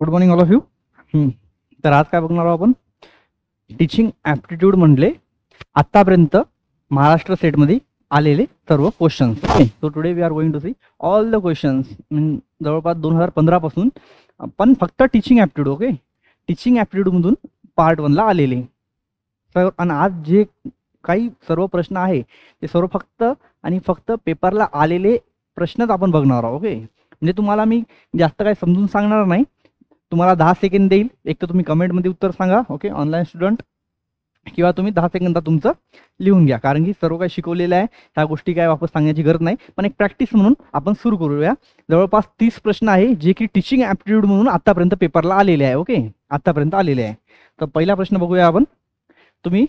Good morning all of you. तर आज काय बघणार आहोत आपण, टीचिंग ॲप्टिट्यूड म्हणले आतापर्यंत महाराष्ट्र सेटमध्ये आलेले सर्व questions. Okay, so today we are going to see all the questions जवळपास 2015 पासून, पण फक्त टीचिंग ॲप्टिट्यूड. ओके, टीचिंग ॲप्टिट्यूडमधून पार्ट 1 ला आलेले सर. आणि आज जे काही सर्व प्रश्न आहे ते सर्व फक्त आणि फक्त पेपरला आलेले प्रश्नच आपण बघणार आहोत. ओके, म्हणजे तुम्हाला मी जास्त काही समजून सांगणार नाही, तुम्हाला 10 सेकंद देईल. एक तर तुम्ही कमेंटमध्ये उत्तर सांगा, ओके, ऑनलाईन स्टुडंट, किंवा तुम्ही 10 सेकंदात तुमचं लिहून घ्या, कारण की सर्व काही शिकवलेलं आहे, ह्या गोष्टी काय वापस सांगण्याची गरज नाही. पण एक प्रॅक्टिस म्हणून आपण सुरू करूया. जवळपास 30 प्रश्न आहे जे की टीचिंग ॲप्टिट्यूड म्हणून आतापर्यंत पेपरला आलेले आहे. ओके, आतापर्यंत आलेले आहे. तर पहिला प्रश्न बघूया आपण. तुम्ही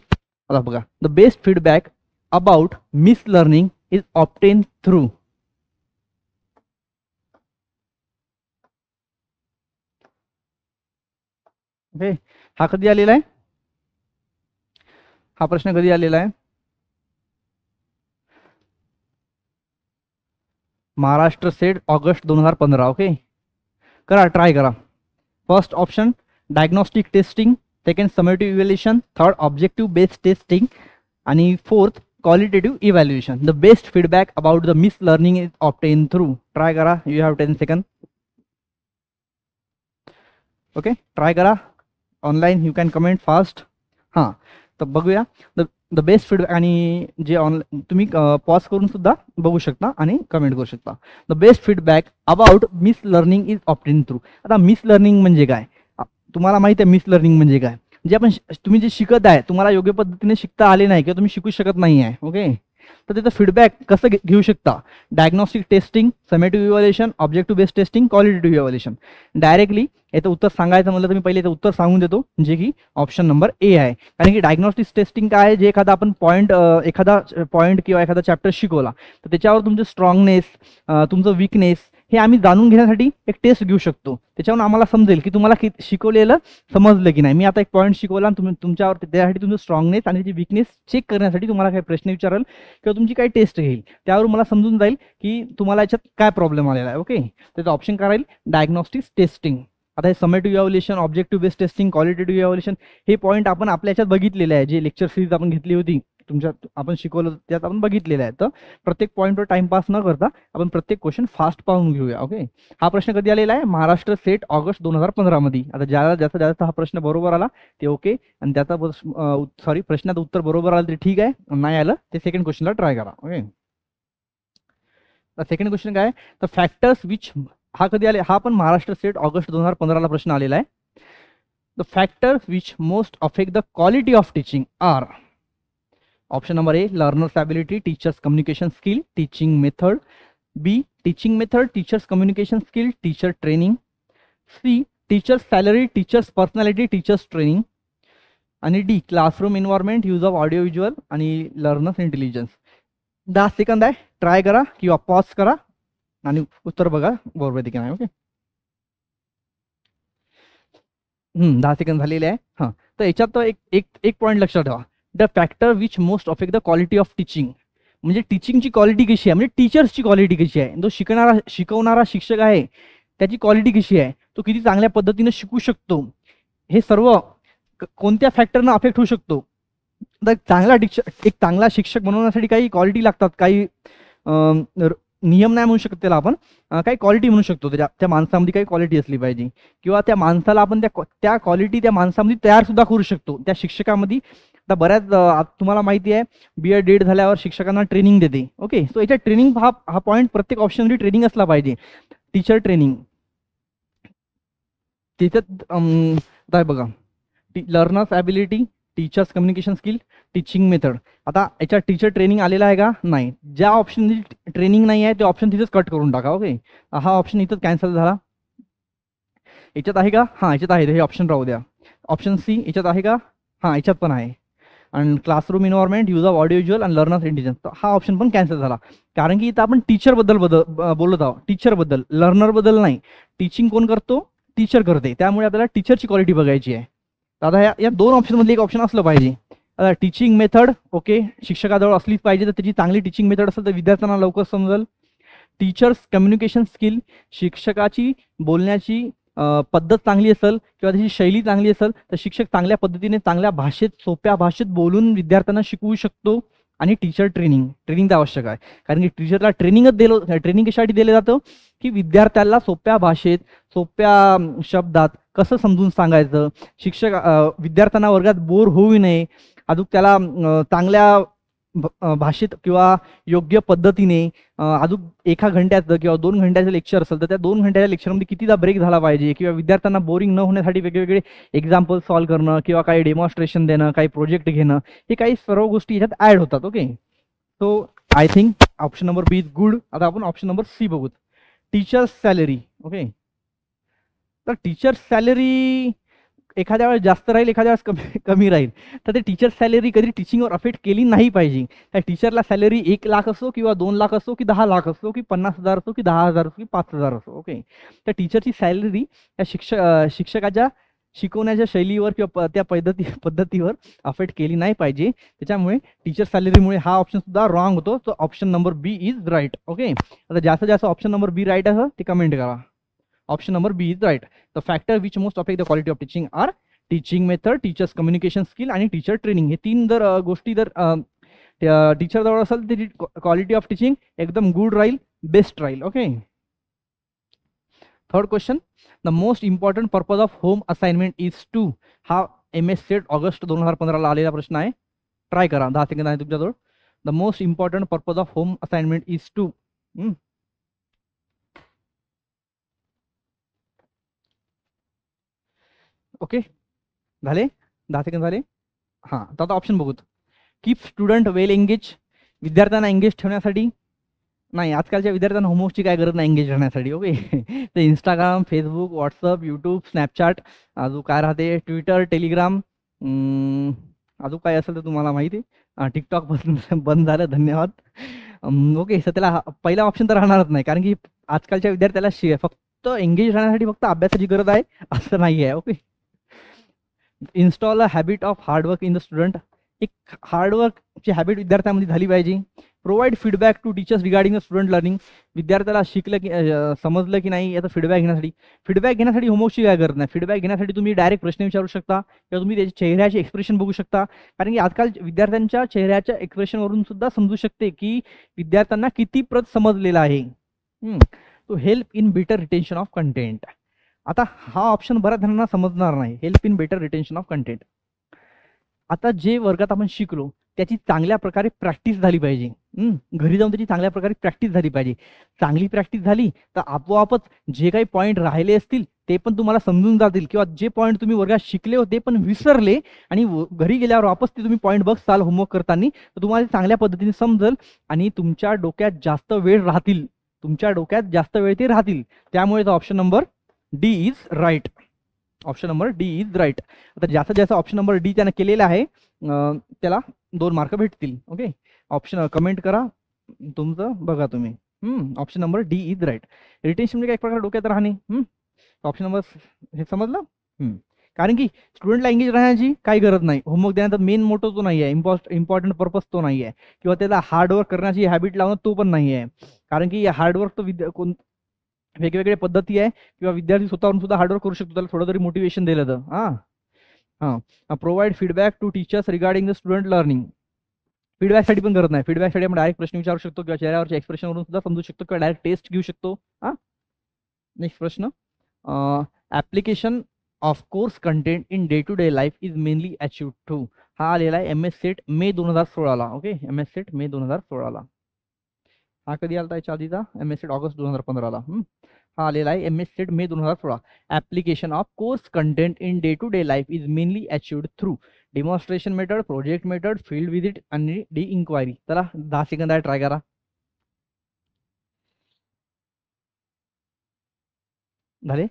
आता बघा, the best feedback about miss learning is obtain through. Okay, हा कधी आलेला आहे, हा प्रश्न कधी आलेला आहे? Maharashtra SET August 2015. ओके, करा, ट्राय करा. First option diagnostic testing, second summative evaluation, third objective based testing आणि fourth qualitative evaluation. The best feedback about the miss learning is obtain through. Try करा, you have 10 second. Okay, try करा, online you can comment fast. हां, तर बघूया the best feedback. आणि जे online तुम्ही pause करून सुद्धा बघू शकता आणि कमेंट करू शकता. The best feedback about miss learning is obtain through. आता मिस लर्निंग म्हणजे काय, तुम्हाला माहिती आहे मिस लर्निंग म्हणजे काय? जे आपण तुम्ही जे शिकत आहे, तुम्हाला योग्य पद्धतीने शिकता आले नाही किंवा तुम्ही शिकू शकत नाही आहे. ओके, तर त्याचं फीडबॅक कसं घेऊ शकता? Diagnostic testing, summative evaluation, objective based testing, qualitative evaluation. Directly याचं उत्तर सांगायचं म्हणलं तर मी पहिले याचं उत्तर सांगून देतो, जे की ऑप्शन नंबर ए आहे. कारण की डायग्नोस्टिक टेस्टिंग काय आहे, जे एखादा आपण एखादा पॉईंट किंवा एखादा चॅप्टर शिकवला तर त्याच्यावर तुमचं स्ट्रॉंगनेस, तुमचं विकनेस हे आम्ही जाणून घेण्यासाठी एक टेस्ट घेऊ शकतो. त्याच्यावरून आम्हाला समजेल की तुम्हाला शिकवलेलं समजलं की नाही. मी आता एक पॉईंट शिकवला आणि तुमच्यावर त्यासाठी तुमचं स्ट्रॉंगनेस आणि त्याची विकनेस चेक करण्यासाठी तुम्हाला काही प्रश्न विचारेल किंवा तुमची काही टेस्ट घेईल, त्यावरून मला समजून जाईल की तुम्हाला याच्यात काय प्रॉब्लेम आलेला आहे. ओके, त्याचं ऑप्शन काय राहील? Diagnostic testing. आता हे summative evaluation, objective based testing, qualitative evaluation हे पॉईंट आपण आपल्या याच्यात बघितलेले आहे. जे लेक्चर सिरीज आपण घेतली होती, आपण शिकवलं त्यात आपण बघितलेलं आहे. तर प्रत्येक पॉईंटवर टाइमपास न करता आपण प्रत्येक क्वेश्चन फास्ट पाहून घेऊया. ओके, हा प्रश्न कधी आलेला आहे? महाराष्ट्र सेट ऑगस्ट 2015 मध्ये. आता ज्याला जास्त जास्त हा प्रश्न बरोबर आला ते ओके, आणि त्याचा प्रश्नाचं उत्तर बरोबर आलं ते ठीक आहे, नाही आलं ते सेकंड क्वेश्चनला ट्राय करा. ओके, सेकंड क्वेश्चन काय? तर फॅक्टर्स विच, हा कधी आले? हा पण महाराष्ट्र सेट ऑगस्ट 2015 ला प्रश्न आलेला आहे. The factors which most affect the quality of teaching are. Option number A learners ability, teachers communication skill, teaching method. B teaching method, teachers communication skill, teacher training. C teachers salary, teachers personality, teachers training. आणि D classroom environment, use of audio visual आणि learners intelligence. 10 सेकंद आहे, try करा किंवा pause करा आणि उत्तर बघा बरोबर आहे की नाही. ओके, 10 सेकंद झालेले आहे. हां, तर याच्यात एक पॉईंट लक्षात ठेवा. The factor which most affect the quality of teaching, म्हणजे टीचिंगची क्वालिटी कशी आहे, म्हणजे टीचर्सची क्वालिटी कशी आहे, जो शिकवणारा शिक्षक आहे त्याची क्वालिटी कशी आहे, तो किती चांगल्या पद्धतीने शिकू शकतो, हे सर्व कोणत्या फॅक्टरनं अफेक्ट होऊ शकतो. तर एक चांगला शिक्षक बनवण्यासाठी काही क्वालिटी लागतात, काही नियम नाही म्हणू शकत त्याला आपण, काही क्वालिटी म्हणू शकतो. त्या माणसामध्ये काही क्वालिटी असली पाहिजे, किंवा त्या माणसाला आपण त्या क्वालिटी त्या माणसामध्ये तयार सुद्धा करू शकतो त्या शिक्षकामध्ये. आता बऱ्याच तुम्हाला माहिती आहे BEd डेट झाल्यावर शिक्षकांना ट्रेनिंग देते. ओके, सो याच्या ट्रेनिंग हा पॉईंट प्रत्येक ऑप्शनमध्ये ट्रेनिंग असला पाहिजे. टीचर ट्रेनिंग त्याच्यात बघा, learners ability, teachers communication skill, teaching method. आता याच्यात टीचर ट्रेनिंग आलेला आहे का? नाही. ज्या ऑप्शन ट्रेनिंग नाही आहे ते ऑप्शन तिथेच कट करून टाका. ओके, हा ऑप्शन इथंच कॅन्सल झाला. याच्यात आहे का? हां, याच्यात आहे, हे ऑप्शन राहू द्या. ऑप्शन सी याच्यात आहे का? हां, याच्यात पण आहे. आणि classroom environment, use of audio visual आणि लर्नर्स इंटेलिजन्स, तर हा ऑप्शन पण कॅन्सल झाला. कारण की इथं आपण टीचरबद्दल बोलत आहोत, टीचरबद्दल, लर्नरबद्दल नाही. टीचिंग कोण करतो? टीचर करते. त्यामुळे आपल्याला टीचरची क्वालिटी बघायची आहे. आता या दोन ऑप्शनमधले एक ऑप्शन असलं पाहिजे. टीचिंग मेथड ओके, शिक्षकाजवळ असलीच पाहिजे, तर त्याची चांगली टीचिंग मेथड असेल तर विद्यार्थ्यांना लवकर समजेल. टीचर्स कम्युनिकेशन स्किल, शिक्षकाची बोलण्याची पद्धत चांगली असेल किंवा त्याची शैली चांगली असेल तर शिक्षक चांगल्या पद्धतीने चांगल्या भाषेत सोप्या भाषेत बोलून विद्यार्थ्यांना शिकवू शकतो. आणि टीचर ट्रेनिंग तर आवश्यक आहे, कारण की टीचरला ट्रेनिंग कशासाठी दिलं जातं की विद्यार्थ्याला सोप्या भाषेत सोप्या शब्दात कसं समजून सांगायचं, शिक्षक विद्यार्थ्यांना वर्गात बोर होऊ नये, अजून त्याला चांगल्या भाषेत किंवा योग्य पद्धतीने अजून 1 घंट्याचं किंवा 2 घंट्याचं लेक्चर असेल तर त्या 2 घंट्याच्या लेक्चरमध्ये कितीदा ब्रेक झाला पाहिजे, किंवा विद्यार्थ्यांना बोरिंग न होण्यासाठी वेगवेगळे एक्झाम्पल सॉल्व्ह करणं किंवा काही डेमॉन्स्ट्रेशन देणं, काही प्रोजेक्ट घेणं, हे काही सर्व गोष्टी याच्यात ॲड होतात. Okay, so I think option number B is good. आता आपण ऑप्शन नंबर सी बघू, टीचर्स सॅलरी. ओके, तर टीचर्स सॅलरी एखाद्या वेळेस जास्त राहील, एखाद्या वेळेस कमी राहील, तर ते टीचर सॅलरी कधी टीचिंगवर अफेक्ट केली नाही पाहिजे. त्या टीचरला सॅलरी 1 लाख असो किंवा 2 लाख असो की 10 लाख असो की 50,000 असो की 10,000 असो की 5,000 असो. ओके, त्या टीचरची सॅलरी त्या शिक्षकाच्या शिकवण्याच्या शैलीवर किंवा त्या पद्धतीवर अफेक्ट केली नाही पाहिजे. त्याच्यामुळे टीचर सॅलरीमुळे हा ऑप्शन सुद्धा रॉंग होतो. तो option number B is right. Okay, आता जास्तीत जास्त ऑप्शन नंबर बी राईट असं ते कमेंट करा. Option number B is right. The factor which most affect the quality of teaching are teaching method, teachers communication skill आणि teacher training. हे 3 जर गोष्टी जर टीचर जवळ असेल तर क्वालिटी ऑफ टीचिंग एकदम गुड राहील, बेस्ट राहील. Okay, third question, the most important purpose of home assignment is to. हा MS सेट ऑगस्ट 2015 ला आलेला प्रश्न आहे. ट्राय करा, 10 सेकंद आहे तुमच्याजवळ. The most important purpose of home assignment is to. Okay, झाले 10 सेकंद झाले. हां, तर आता ऑप्शन बघूत. कीप स्टुडंट वेल एंगेज, विद्यार्थ्यांना एंगेज ठेवण्यासाठी. नाही, आजकालच्या विद्यार्थ्यांना होमवर्कची काय गरज नाही एंगेज राहण्यासाठी. ओके, ते Instagram, Facebook, WhatsApp, YouTube, Snapchat, अजून काय राहते ट्विटर, टेलिग्राम, अजून काय असेल तर तुम्हाला माहिती आहे. टिकटॉक बंद झालं, धन्यवाद. ओके, सर त्याला पहिला ऑप्शन तर राहणारच नाही, कारण की आजकालच्या विद्यार्थ्याला फक्त एंगेज राहण्यासाठी फक्त अभ्यासाची गरज आहे असं नाही आहे. Okay, install a habit of hard work in the student. एक हार्डवर्कची हॅबिट विद्यार्थ्यांमध्ये झाली पाहिजे. Provide feedback to teachers regarding the student learning. विद्यार्थ्याला शिकलं की समजलं की नाही याचा फीडबॅक घेण्यासाठी होमवर्कची काय गरज नाही. फीडबॅक घेण्यासाठी तुम्ही डायरेक्ट प्रश्न विचारू शकता किंवा तुम्ही त्याच्या चेहऱ्याचे एक्सप्रेशन बघू शकता, कारण की आजकाल विद्यार्थ्यांच्या चेहऱ्याच्या एक्सप्रेशनवरून सुद्धा समजू शकते की विद्यार्थ्यांना किती प्रत समजलेला आहे. To help in better retention of content. आता हा ऑप्शन बऱ्याच जणांना समजणार नाही, help in better retention of content. आता जे वर्गात आपण शिकलो त्याची चांगल्या प्रकारे प्रॅक्टिस झाली पाहिजे. घरी जाऊन त्याची चांगल्या प्रकारे प्रॅक्टिस झाली पाहिजे. चांगली प्रॅक्टिस झाली तर आपोआपच जे काही पॉईंट राहिले असतील ते पण तुम्हाला समजून जातील, किंवा जे पॉईंट तुम्ही वर्गात शिकले होते पण विसरले आणि घरी गेल्यावर वापस ते तुम्ही पॉईंट बघसाल होमवर्क करताना, तर तुम्हाला चांगल्या पद्धतीने समजेल आणि तुमच्या डोक्यात जास्त वेळ ते राहतील. त्यामुळे option number D is right. Option number D is right. आता जास्तीत जास्त ऑप्शन नंबर डी त्यानं केलेला आहे, त्याला 2 मार्क भेटतील. ओके, ऑप्शन कमेंट करा तुमचं, बघा तुम्ही. Option number D is right. Retention म्हणजे एक प्रकार डोक्यात राहणे. ऑप्शन नंबर हे समजलं. कारण की स्टुडंटला एंगेज राहण्याची काही गरज नाही. होमवर्क देण्याचा मेन मोटो तो नाही आहे, इम्पॉर्टंट पर्पज तो नाही आहे, किंवा त्याला हार्डवर्क करण्याची हॅबिट लावणं तो पण नाही आहे. कारण की हार्डवर्क तो वेगवेगळ्या पद्धती आहे, किंवा विद्यार्थी स्वतःहून सुद्धा हार्डवर्क करू शकतो, त्याला थोडं तरी मोटिवेशन दिलं तर. Provide feedback to teachers regarding the student learning. फीडबॅकसाठी पण गरज नाही. फीडबॅकसाठी आपण डायरेक्ट प्रश्न विचारू शकतो किंवा चेहऱ्यावरच्या एक्सप्रेशनवरून सुद्धा समजू शकतो, किंवा डायरेक्ट टेस्ट घेऊ शकतो. नेक्स्ट प्रश्न, application of course content in day to day life is mainly achieved through. हा आलेला आहे MS सेट मे 2016ला. ओके, MS सेट मे 2016ला. हा कधी आला याच्या आधीचा MS सेट ऑगस्ट 2015ला. हा आलेला आहे MS set May 2016. Application of course content in day to day life is mainly achieved through demonstration method, project method, field visit आणि डी इन्क्वायरी. चला 10 सेकंद आहे, ट्राय करा. झाले.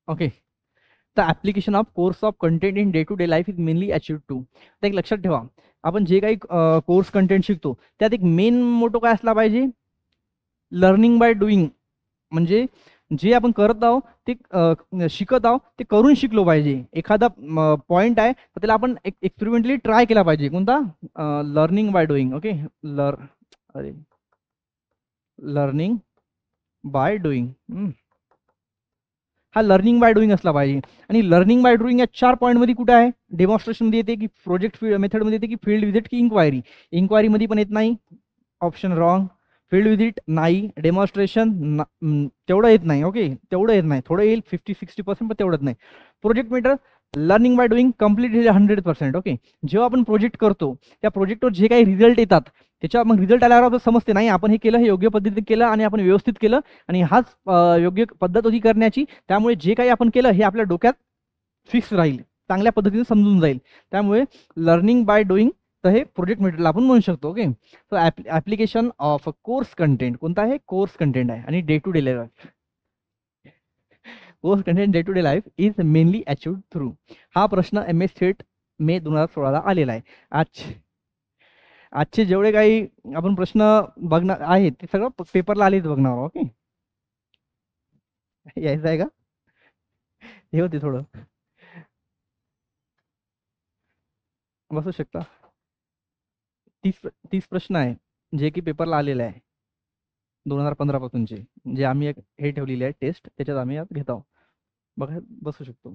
ओके, तर application of course of content in day to day life is mainly achieved to. तर एक लक्षात ठेवा, आपण जे काही कोर्स कंटेंट शिकतो त्यात एक मेन मोटो काय असला पाहिजे, लर्निंग बाय डुईंग. म्हणजे जे आपण करत आहोत ते शिकत आहोत ते करून शिकलो पाहिजे. एखादा पॉईंट आहे तर त्याला आपण एक्सपेरिमेंटली ट्राय केला पाहिजे. कोणता, learning by doing. Okay, learning by doing. हा लर्निंग बाय डुईंग असला पाहिजे. आणि लर्निंग बाय डुईंग या 4 पॉईंटमध्ये कुठे आहे? डेमॉन्स्ट्रेशनमध्ये येते की प्रोजेक्ट मेथडमध्ये येते की फील्ड विजिट की इन्क्वायरी? इन्क्वायरीमध्ये पण येत नाही, ऑप्शन रॉंग. फील्ड विजिट नाही, डेमॉन्स्ट्रेशन तेवढं येत नाही. ओके, तेवढं येत नाही, थोडं येईल 50-60%, पण तेवढंच नाही. Project method learning by doing complete 100%. Okay, जेव्हा आपण प्रोजेक्ट करतो त्या प्रोजेक्टवर जे काही रिझल्ट येतात त्याच्या मग रिझल्ट आल्यावर आपल्याला समजते नाही आपण हे केलं, हे योग्य पद्धतीने केलं आणि आपण व्यवस्थित केलं आणि हाच योग्य पद्धत होती करण्याची. त्यामुळे जे काही आपण केलं हे आपल्या डोक्यात फिक्स राहील, चांगल्या पद्धतीने समजून जाईल. त्यामुळे लर्निंग बाय डुईंग तर हे प्रोजेक्ट मेथडला आपण म्हणू शकतो. Okay, so application of course content कोणता आहे? कोर्स कंटेंट आहे. आणि day to day life, course content day to day life is mainly achieved through. हा प्रश्न MS थेट मे 2016 आलेला आहे. आजचे जेवढे काही आपण प्रश्न बघणार आहेत ते सगळं पेपरला आलेच बघणार. ओके, यायचं आहे का? हे होते थोडं बसू शकता. 30 प्रश्न आहे जे की पेपरला आलेले आहे 2015 पासूनचे, जे आम्ही एक हे ठेवलेले आहे टेस्ट, त्याच्यात आम्ही आज घेत आहोत. बघा, बसू शकतो.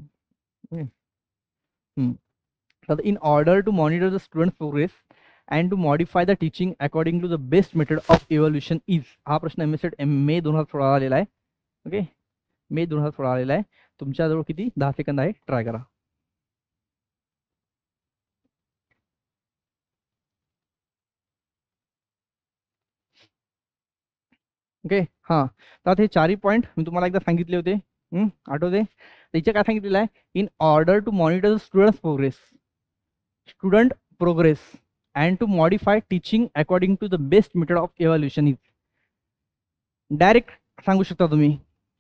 तर in order to monitor the student progress and to modify the teaching according to the best method of evolution is. हा प्रश्न MS मे 2016 आलेला आहे. ओके, मे 2016 आलेला आहे. तुमच्याजवळ किती 10 सेकंद आहे, ट्राय करा. ओके, हां, तर हे 4 पॉईंट मी तुम्हाला एकदा सांगितले होते, आठवते? त्याचे काय सांगितलेलं आहे? In order to monitor the student progress and to modify teaching according to the best method of evolution is. Direct सांगू शकता तुम्ही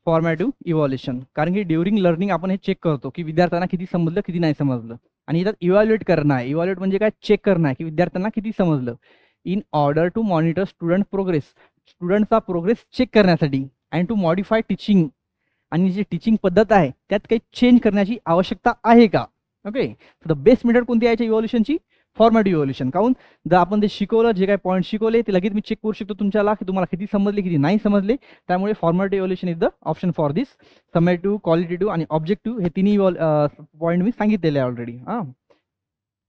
फॉर्मॅटिव्ह इव्हॉल्युशन, कारण की ड्युरिंग लर्निंग आपण हे चेक करतो की विद्यार्थ्यांना किती समजलं, किती नाही समजलं. आणि याच्यात इव्हॅल्युएट करणं आहे. इव्हॅल्युएट म्हणजे काय? चेक करणं आहे की विद्यार्थ्यांना किती समजलं. In order to monitor student progress, स्टुडंटचा प्रोग्रेस चेक करण्यासाठी. अँड टू मॉडिफाय टीचिंग, आणि जी टीचिंग पद्धत आहे त्यात काही चेंज करण्याची आवश्यकता आहे का? ओके, द बेस्ट मेथड कोणती आहे इव्हॉल्युशनची? फॉर्मॅटिव्ह इव्हॉल्युशन. काहून? जर आपण ते शिकवलं, जे काही पॉईंट शिकवले ते लगेच मी चेक करू शकतो तुमच्याला की तुम्हाला किती समजले, किती नाही समजले. त्यामुळे formative evaluation is the option for this. Summative, qualitative आणि ऑब्जेक्टिव्ह हे तिन्ही पॉईंट मी सांगितलेले आहे ऑलरेडी. हां,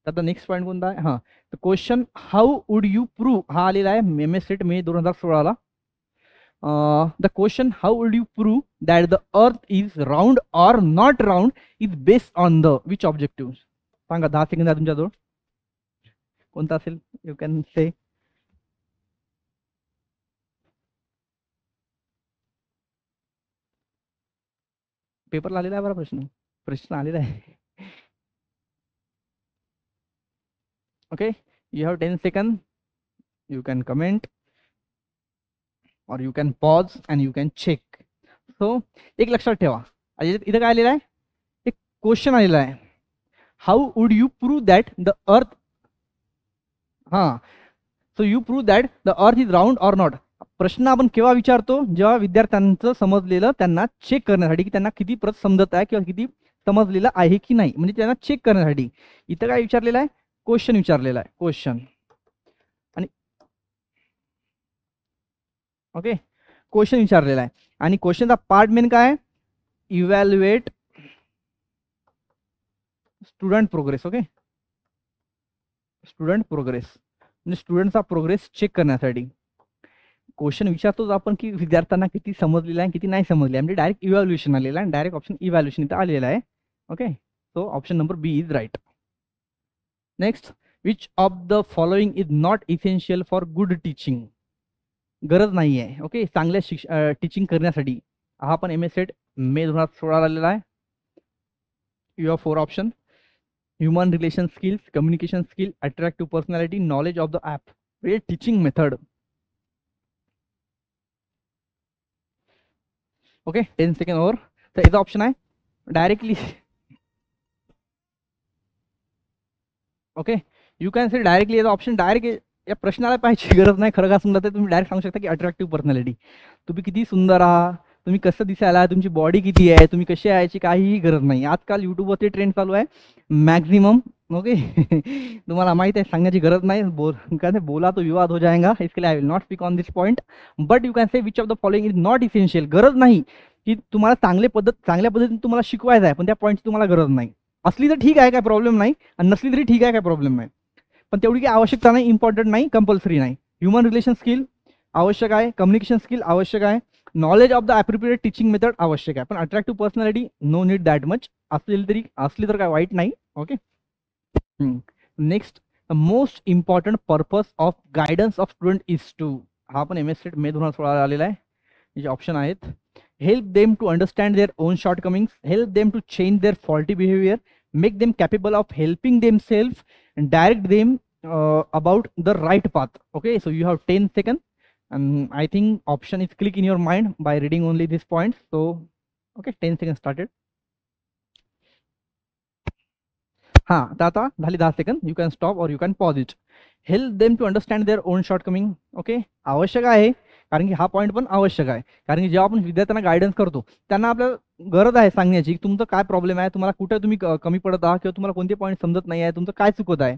आता नेक्स्ट पॉईंट कोणता आहे? हां, तर question how would you prove हा आलेला आहे MS मे 2016ला. The question how would you prove that the earth is round or not round is based on the which objective? सांगा, 10 सेकंद आहे तुमच्याजवळ. कोणता असेल? You can say. पेपरला आलेला आहे बरं प्रश्न आलेला आहे. Okay, you have 10 second. You can comment or you can pause and you can check. So एक लक्षात ठेवा, इथं काय आलेलं आहे? एक क्वेश्चन आलेला आहे, how would you prove that the earth. हां, so you prove that the earth is round or not. प्रश्न आपण केव्हा विचारतो? जेव्हा विद्यार्थ्यांचं समजलेलं त्यांना चेक करण्यासाठी की त्यांना किती परत समजत आहे किंवा किती समजलेलं आहे की नाही, म्हणजे त्यांना चेक करण्यासाठी. इथं काय विचारलेलं आहे? क्वेश्चन विचारलेला आहे, क्वेश्चन. आणि ओके, क्वेश्चन विचारलेला आहे आणि क्वेश्चनचा पार्ट मेन काय आहे? Evaluate student progress. Okay, student progress म्हणजे स्टुडंटचा प्रोग्रेस चेक करण्यासाठी क्वेश्चन विचारतोच आपण की विद्यार्थ्यांना किती समजलेलं आहे, किती नाही समजले आहे. म्हणजे डायरेक्ट इव्हॅल्युएशन आलेला आहे, डायरेक्ट ऑप्शन इव्हॅल्युएशन इथं आलेला आहे. Okay, so option number B is right. Next, which of the following is not essential for good teaching? गरज नाही आहे. ओके, चांगल्या टीचिंग करण्यासाठी. हा पण MS मे 2016 आलेला आहे. You have 4 option: human relation skills, communication skill, attractive personality, knowledge of the app. म्हणजे teaching method. Okay, 10 second over. तर याचा ऑप्शन आहे directly. Okay, you can say directly. याचा ऑप्शन डायरेक्ट या प्रश्नाला पाहायची गरज नाही. खरं का समजा तर तुम्ही डायरेक्ट सांगू शकता की अट्रॅक्टिव्ह पर्सनॅलिटी. तुम्ही किती सुंदर आहात, तुम्ही कसं दिसायला, तुमची बॉडी किती आहे, तुम्ही कशी आहे, याची काहीही गरज नाही. आजकाल यूट्यूबवरती ट्रेंड चालू आहे, मॅक्झिमम ओके तुम्हाला माहित आहे, सांगण्याची गरज नाही, बोला तो विवाद हो जाएगा, इसके लिए I will not speak on this point. But you can say which of the following is not essential. गरज नाही की तुम्हाला चांगल्या पद्धतीने तुम्हाला शिकवायचं आहे, पण त्या पॉईंटची तुम्हाला गरज नाही. असली तर ठीक आहे, काय प्रॉब्लेम नाही, आणि नसली तरी ठीक आहे, काय प्रॉब्लेम नाही, पण तेवढी काही आवश्यकता नाही, इम्पॉर्टंट नाही, कंपल्सरी नाही. ह्युमन रिलेशन स्किल आवश्यक आहे, कम्युनिकेशन स्किल आवश्यक आहे, knowledge of the appropriate teaching method आवश्यक आहे, पण attractive personality no need that much. असली तर काय वाईट नाही. Okay. Next, the most important purpose of guidance of student is to. हा पण MS सेट मे 2016 आलेला आहे. जे ऑप्शन आहेत, help them to understand their own shortcomings, help them to change their faulty behavior, make them capable of helping themselves, and direct them about the right path. Okay, so you have 10 seconds, and I think option is click in your mind by reading only these points. So okay, 10 seconds started. हाँ, आता झाली 10 सेकंद. You can stop or you can pause it. Help them to understand their own shortcoming. Okay, आवश्यक आहे, कारण की हा point पण आवश्यक आहे, कारण की जेव्हा आपण विद्यार्थ्यांना गायडन्स करतो त्यांना आपल्याला गरज आहे सांगण्याची की तुमचं काय प्रॉब्लेम आहे, तुम्हाला कुठे तुम्ही कमी पडत आहात, किंवा तुम्हाला कोणते पॉईंट समजत नाही आहे, तुमचं काय चुकत आहे.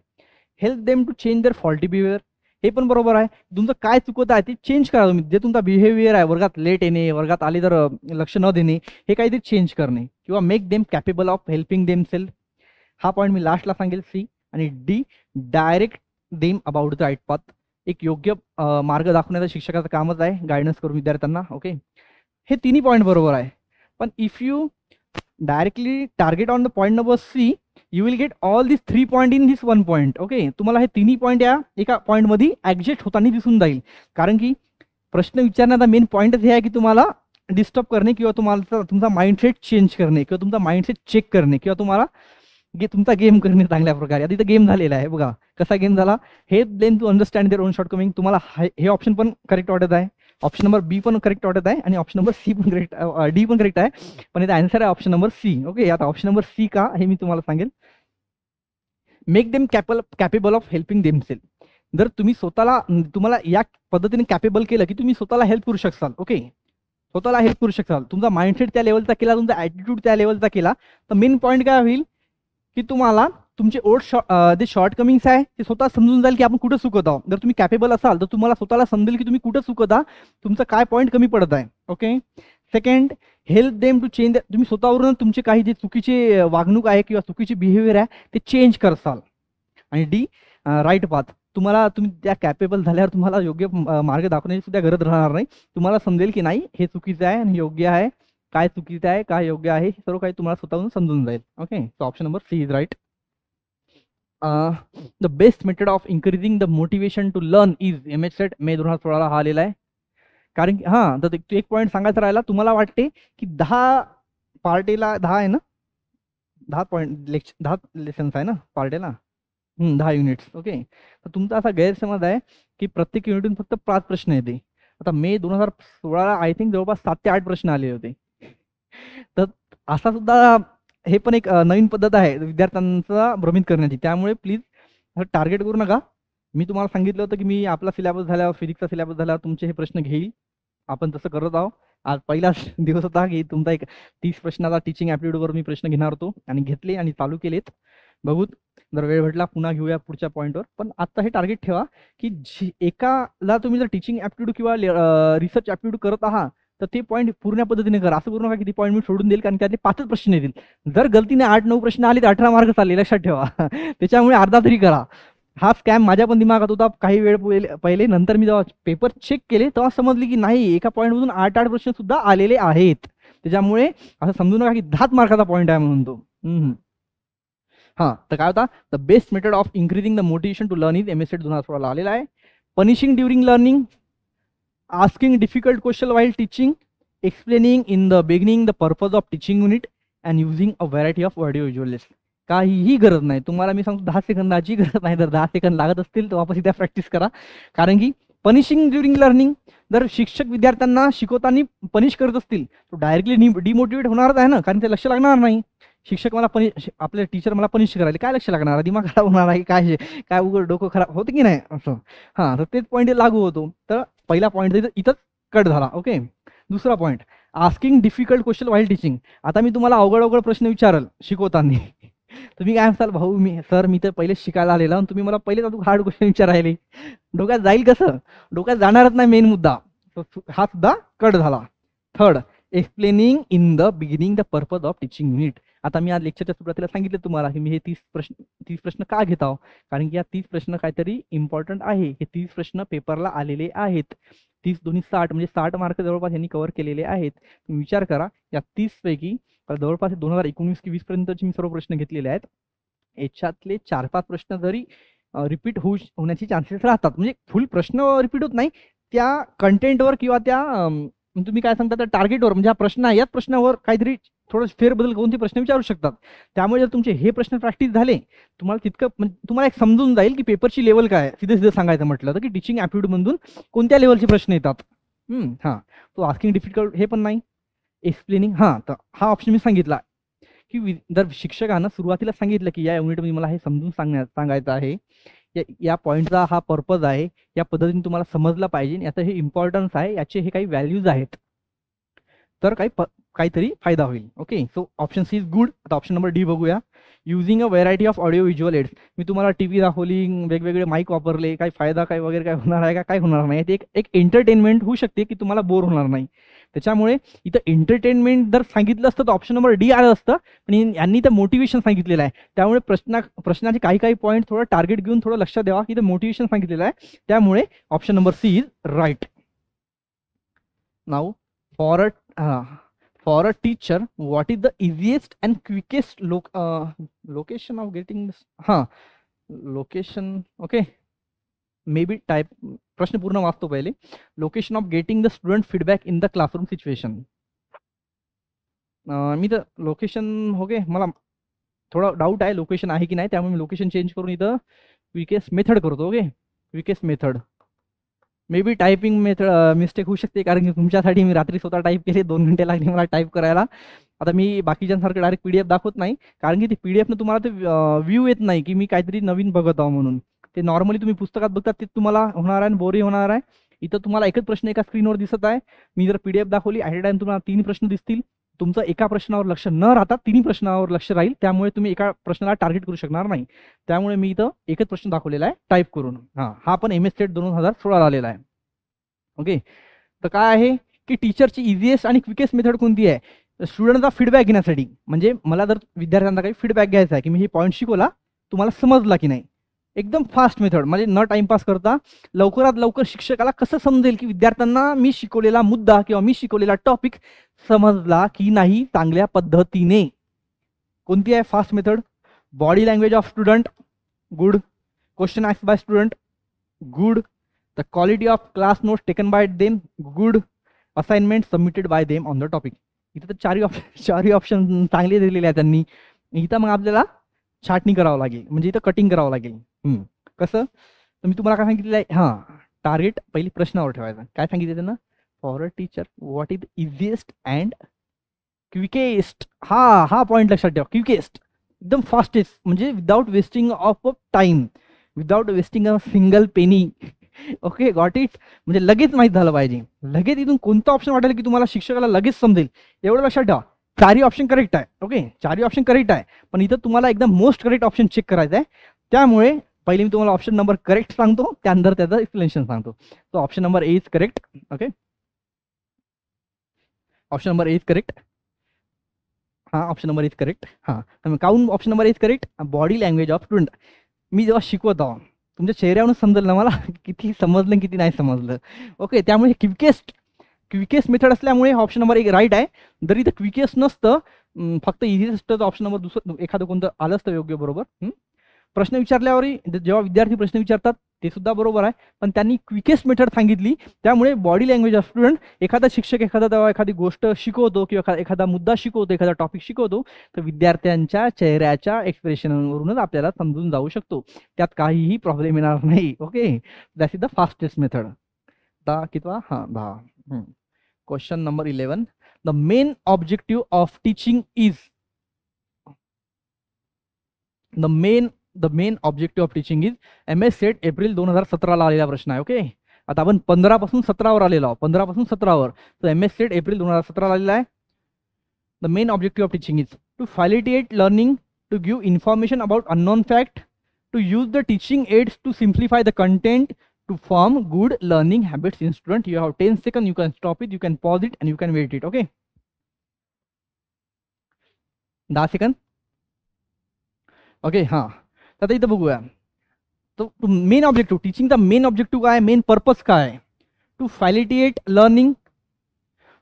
Help them to change their faulty behaviour. हे पण बरोबर आहे, तुमचं काय चुकत आहे ते चेंज करा तुम्ही. जे तुमचा बिहेवियर आहे, वर्गात लेट येणे, वर्गात आले तर लक्ष न देणे, हे काहीतरी चेंज करणे. किंवा make them capable of helping them self. हा पॉईंट मी लास्टला सांगेल, सी. आणि D, direct them about the right path. एक योग्य मार्ग दाखवण्याचं शिक्षकाचं कामच आहे, गायडन्स करून विद्यार्थ्यांना. ओके, हे तिन्ही पॉईंट बरोबर आहे, पण if you directly target on the point number C, you will get all this 3 point in this 1 point. Okay, तुम्हाला हे तिन्ही पॉईंट या एका पॉईंटमध्ये ॲडजस्ट होताना दिसून जाईल, कारण की प्रश्न विचारण्याचा मेन पॉईंटच हे आहे की तुम्हाला डिस्टर्ब करणे, किंवा तुम्हाला तुमचा माइंडसेट चेंज करणे, किंवा तुमचा माइंडसेट चेक करणे, किंवा तुम्हाला तुमचा गेम करणे चांगल्या प्रकारे. आता इथं गेम झालेला आहे, बघा कसा गेम झाला. हे then to understand their own shortcoming. तुम्हाला हे ऑप्शन पण करेक्ट वाटत आहे, ऑप्शन नंबर बी पण करेक्ट वाटत आहे, आणि ऑप्शन नंबर सी पण करेक्ट, डी पण करेक्ट आहे, पण इथं आन्सर आहे ऑप्शन नंबर सी. ओके, आता ऑप्शन नंबर सी का हे मी तुम्हाला सांगेल. Make them capable of helping themselves. जर तुम्ही तुम्हाला या पद्धतीने कॅपेबल केलं की तुम्ही स्वतःला हेल्प करू शकाल. ओके, स्वतःला हेल्प करू शकाल, तुमचा माइंडसेट त्या लेवलचा केला, तुमचा ॲटिट्यूड त्या लेवलचा केला, तर मेन पॉईंट काय होईल की तुम्हाला तुमचे जे शॉर्टकमिंग्स आहे ते स्वतः समजून जाईल की आपण कुठं चुकत आहोत. जर तुम्ही कॅपेबल असाल तर तुम्हाला स्वतःला समजेल की तुम्ही कुठं चुकत आहात, तुमचं काय पॉईंट कमी पडत आहे. Okay. Second, help them to change. तुम्ही स्वतःवरून तुमचे काही जे चुकीचे वागणूक आहे किंवा चुकीची बिहेवियर आहे ते चेंज करसाल. आणि डी, राईट पाथ. तुम्ही त्या कॅपेबल झाल्यावर तुम्हाला योग्य मार्ग दाखवण्याची सुद्धा गरज राहणार नाही. तुम्हाला समजेल की नाही हे चुकीचं आहे आणि योग्य आहे, काय चुकीचं आहे काय योग्य आहे, हे सर्व काही तुम्हाला स्वतःहून समजून जाईल. Okay, so option number C is right. The best method of increasing the motivation to learn is MS set May 2016 हा आलेला आहे. कारण की हां, तर एक पॉईंट सांगायचा राहिला. तुम्हाला वाटते की 10 पार्टीला 10 आहे ना, 10 पॉईंट 10 लेसन्स आहे ना पार्टीला, 10 युनिट्स. ओके, तर तुमचा असा गैरसमज आहे की प्रत्येक युनिटून फक्त 5 प्रश्न येते. आता मे 2016 आय थिंक जवळपास 7 ते 8 प्रश्न आले होते. तर असा सुद्धा हे पण एक नवीन पद्धत आहे विद्यार्थ्यांचा भ्रमित करण्याची. त्यामुळे प्लीज टार्गेट करू नका. मी तुम्हाला सांगितलं होतं की मी आपला सिलेबस झाल्यावर, फिजिक्सचा सिलेबस झाल्यावर तुमचे हे प्रश्न घेईल. आपण तसं करत आहोत. आज पहिलाच दिवस होता की तुमचा एक 30 प्रश्नाचा टीचिंग ॲप्टिट्यूडवर मी प्रश्न घेणार होतो आणि घेतले आणि चालू केलेत. बघू, जर वेळ भेटला पुन्हा घेऊया पुढच्या पॉईंटवर. पण आता हे टार्गेट ठेवा की एकाला तुम्ही जर टीचिंग ॲप्टिट्यूड किंवा रिसर्च ॲप्टिट्यूड करत आहात तर ते पॉईंट पूर्ण पद्धतीने करा. असं करू नका की ती पॉईंट मी सोडून देईल, कारण त्यातले 5च प्रश्न येतील. जर गलतीने 8-9 प्रश्न आले तर 18 मार्क चालले, लक्षात ठेवा. त्याच्यामुळे अर्धा तरी करा. हा स्कॅम माझ्या पण दिमागात होता काही वेळ पहिले. नंतर मी जेव्हा पेपर चेक केले तेव्हा समजले की नाही, एका पॉईंटमधून 8-8 प्रश्न सुद्धा आलेले आहेत. त्याच्यामुळे असं समजू नका की 10 मार्काचा पॉईंट आहे म्हणून तो. हां, तर काय होता, the best method of increasing the motivation to learn is MS SET 2016 आलेला आहे. Punishing during learning, asking difficult question while teaching, explaining in the beginning the purpose of teaching unit, and using a variety of audio visuals. काहीही गरज नाही. तुम्हाला मी सांगतो 10 सेकंदाची गरज नाही. जर 10 सेकंद लागत असतील तर वापस त्या प्रॅक्टिस करा. कारण की पनिशिंग ड्युरिंग लर्निंग, जर शिक्षक विद्यार्थ्यांना शिकवताना पनिश करत असतील तर डायरेक्टली डिमोटिवेट होणारच आहे ना, कारण ते लक्ष लागणार नाही. शिक्षक मला आपले टीचर मला पनिश करायला काय लक्ष लागणार, दिमाग खराब होणार आहे, काय उघड डोकं खराब होतं की नाही असं. हां, तर तेच पॉईंट लागू होतो. तर पहिला पॉईंट इथंच कट झाला. ओके. दुसरा point, asking difficult question while teaching. आता मी तुम्हाला अवघड प्रश्न विचारल शिकवताना, तर तुम्ही काय म्हणताल, भाऊ मी तर पहिले शिकायला आलेला आणि तुम्ही मला पहिले हार्ड क्वेश्चन विचारायले. डोक्यात जाईल कसं? डोक्यात जाणारच नाही मेन मुद्दा. हा सुद्धा कट झाला. Third, explaining in the beginning the purpose of teaching unit. आता मी आज लेक्चरच्या सुरुवातीला सांगितलं तुम्हाला की मी हे 30 प्रश्न का घेत आहो, कारण की या 30 प्रश्न काहीतरी इम्पॉर्टंट आहे. हे 30 प्रश्न पेपरला आलेले आहेत. 30 दोन्ही 60 म्हणजे 60 मार्क जवळपास यांनी कव्हर केलेले आहेत. तुम्ही विचार करा, या 30 पैकी जवळपास 2019 की 20 पर्यंतचे मी सर्व प्रश्न घेतलेले आहेत. याच्यातले 4-5 प्रश्न जरी रिपीट होण्याचे चान्सेस राहतात. म्हणजे फुल प्रश्न रिपीट होत नाही, त्या कंटेंटवर किंवा त्या तुम्ही काय सांगता त्या टार्गेटवर, म्हणजे हा प्रश्न आहे याच प्रश्नावर काहीतरी थोडं फेरबदल करून ते प्रश्न विचारू शकतात. त्यामुळे जर तुमचे हे प्रश्न प्रॅक्टिस झाले, तुम्हाला तितकं म्हणजे तुम्हाला एक समजून जाईल की पेपरची लेवल काय आहे. सिधे सांगायचं म्हटलं तर की टीचिंग ॲप्टिट्यूडमधून कोणत्या लेवलचे प्रश्न येतात. हां, तो आस्किंग डिफिकल्ट हे पण नाही. एक्सप्लेनिंग, हां, तर हा ऑप्शन मी सांगितला की जर शिक्षकानं सुरुवातीला सांगितलं की या युनिटमध्ये मला हे समजून सांगायचं आहे, या पॉईंटचा हा पर्पज आहे, या पद्धतीने तुम्हाला समजलं पाहिजे, याचं हे इम्पॉर्टन्स आहे, याचे हे काही व्हॅल्यूज आहेत, तर काहीतरी फायदा होईल. Okay, so option C is good. आता ऑप्शन नंबर डी बघूया. Using a variety of audio visual aids. मी तुम्हाला टीव्ही दाखवली, वेगवेगळे माईक वापरले, काही फायदा काय वगैरे काय होणार आहे का? काय होणार नाही. ते एक एंटरटेनमेंट होऊ शकते की तुम्हाला बोर होणार नाही. त्याच्यामुळे इथं एंटरटेनमेंट जर सांगितलं असतं तर ऑप्शन नंबर डी आलं असतं, पण यांनी तर मोटिवेशन सांगितलेलं आहे. त्यामुळे प्रश्नाचे काही पॉईंट थोडं टार्गेट घेऊन थोडं लक्ष द्यावा की इथं मोटिवेशन सांगितलेलं आहे. त्यामुळे option number C is right. Now for a teacher, what is the easiest and quickest location of getting this? Location, okay, maybe type. प्रश्न पूर्ण वाचतो पहिले. Location of getting the student feedback in the classroom situation. मी तर location, okay, मला थोडा doubt आहे location आहे की नाही, त्यामुळे मी लोकेशन चेंज करून इथं क्विकेस्ट मेथड करतो. Okay, quickest method. May be typing method mistake होऊ शकते, कारण की तुमच्यासाठी मी रात्री स्वतः टाईप केले, 2 घंटे लागले मला टाईप करायला. आता मी बाकीच्यांसारखं डायरेक्ट PDF दाखवत नाही, कारण की ते PDF तुम्हाला ते व्ह्यू येत नाही की मी काहीतरी नवीन बघत आहो म्हणून. ते नॉर्मली तुम्ही पुस्तकात बघतात ते तुम्हाला होणार आहे आणि बोरही होणार आहे. इथं तुम्हाला एकच प्रश्न एका स्क्रीनवर दिसत आहे. मी जर PDF दाखवली ॲट अ टाइम तुम्हाला 3 प्रश्न दिसतील. तुमचं एका प्रश्नावर लक्ष न राहता 3 प्रश्नावर लक्ष राहील, त्यामुळे तुम्ही एका प्रश्नाला टार्गेट करू शकणार नाही. त्यामुळे मी इथं एकच प्रश्न दाखवलेला आहे टाईप करून. हा पण MS स्टेट 2016 आलेला आहे. ओके, तर काय आहे की टीचरची इझिएस्ट आणि क्विकेस्ट मेथड कोणती आहे? स्टुडंटचा फीडबॅक घेण्यासाठी. म्हणजे मला जर विद्यार्थ्यांना काही फीडबॅक घ्यायचा आहे की मी हे पॉईंट शिकवला, तुम्हाला समजला की नाही, एकदम फास्ट मेथड, म्हणजे न टाइमपास करता लवकरात लवकर शिक्षकाला कसं समजेल की विद्यार्थ्यांना मी शिकवलेला मुद्दा किंवा मी शिकवलेला टॉपिक समजला की नाही चांगल्या पद्धतीने. कोणती आहे fast method? Body language of student, good. Question asked by student, good. The quality of class notes taken by them, good. Assignment submitted by them on the topic. इथं तर चारही ऑप्शन चांगले दिलेले आहेत त्यांनी. इथं मग आपल्याला छाटणी करावं लागेल, म्हणजे इथं कटिंग करावं लागेल. कसं? तर मी तुम्हाला काय सांगितलेलं आहे, टार्गेट पहिली प्रश्नावर ठेवायचा. काय सांगितलं त्यांना? For a teacher what is easiest and quickest. हा पॉईंट लक्षात ठेवा. क्विकेस्ट, एकदम फास्टेस्ट, म्हणजे without wasting of time, without wasting a single penny. Okay, got it. म्हणजे लगेच माहीत झालं पाहिजे, लगेच इथून कोणतं ऑप्शन वाटेल की तुम्हाला शिक्षकाला लगेच समजेल, एवढं लक्षात ठेवा. चारही ऑप्शन करेक्ट आहे. ओके, चारही ऑप्शन करेक्ट आहे, पण इथं तुम्हाला एकदम मोस्ट करेक्ट ऑप्शन चेक करायचं आहे. त्यामुळे पहिले मी तुम्हाला ऑप्शन नंबर करेक्ट सांगतो, त्यानंतर त्याचं एक्सप्लेनेशन सांगतो. तो option number A is correct. Okay, option number A is correct. Option number is correct. काऊन option number is correct? Body language of student. मी जेव्हा शिकवत आहो तुमच्या चेहऱ्यावरून समजेल ना मला किती समजलं किती नाही समजलं. ओके, त्यामुळे क्विकेस्ट मेथड असल्यामुळे ऑप्शन नंबर 1 राईट आहे. जर इथं क्विकेस्ट नसतं, फक्त इझिएस्ट ऑप्शन नंबर दुसरं एखादं कोणतं आलं असतं योग्य, बरोबर. प्रश्न विचारल्यावरही जेव्हा विद्यार्थी प्रश्न विचारतात ते सुद्धा बरोबर आहे, पण त्यांनी क्विकेस्ट मेथड सांगितली. त्यामुळे बॉडी लँग्वेज ऑफ स्टुडंट, एखादा शिक्षक जेव्हा एखादी गोष्ट शिकवतो किंवा एखादा मुद्दा शिकवतो, एखादा टॉपिक शिकवतो, तर विद्यार्थ्यांच्या चेहऱ्याच्या एक्सप्रेशनवरूनच आपल्याला समजून जाऊ शकतो. त्यात काहीही प्रॉब्लेम येणार नाही. Okay, that is the fastest method. कितवा? 10. Question number 11. The main objective of teaching is. The main objective of teaching is. MS set April 2017 आलेला प्रश्न आहे. ओके, आता आपण 15 पासून 17 वर आलेलो आहोत. 15 पासून 17 वर, तर MS सेट एप्रिल 2017 आलेला आहे. The main objective of teaching is to facilitate learning, to give information about unknown fact, to use the teaching aids to simplify the content, to form good learning habits in student. You have 10 seconds, you can stop it, you can pause it and you can wait it. Okay, 10 सेकंद. Okay, हां. तर आता इथं बघूया. तो main objective, टीचिंगचा main objective काय, main purpose काय, to facilitate learning,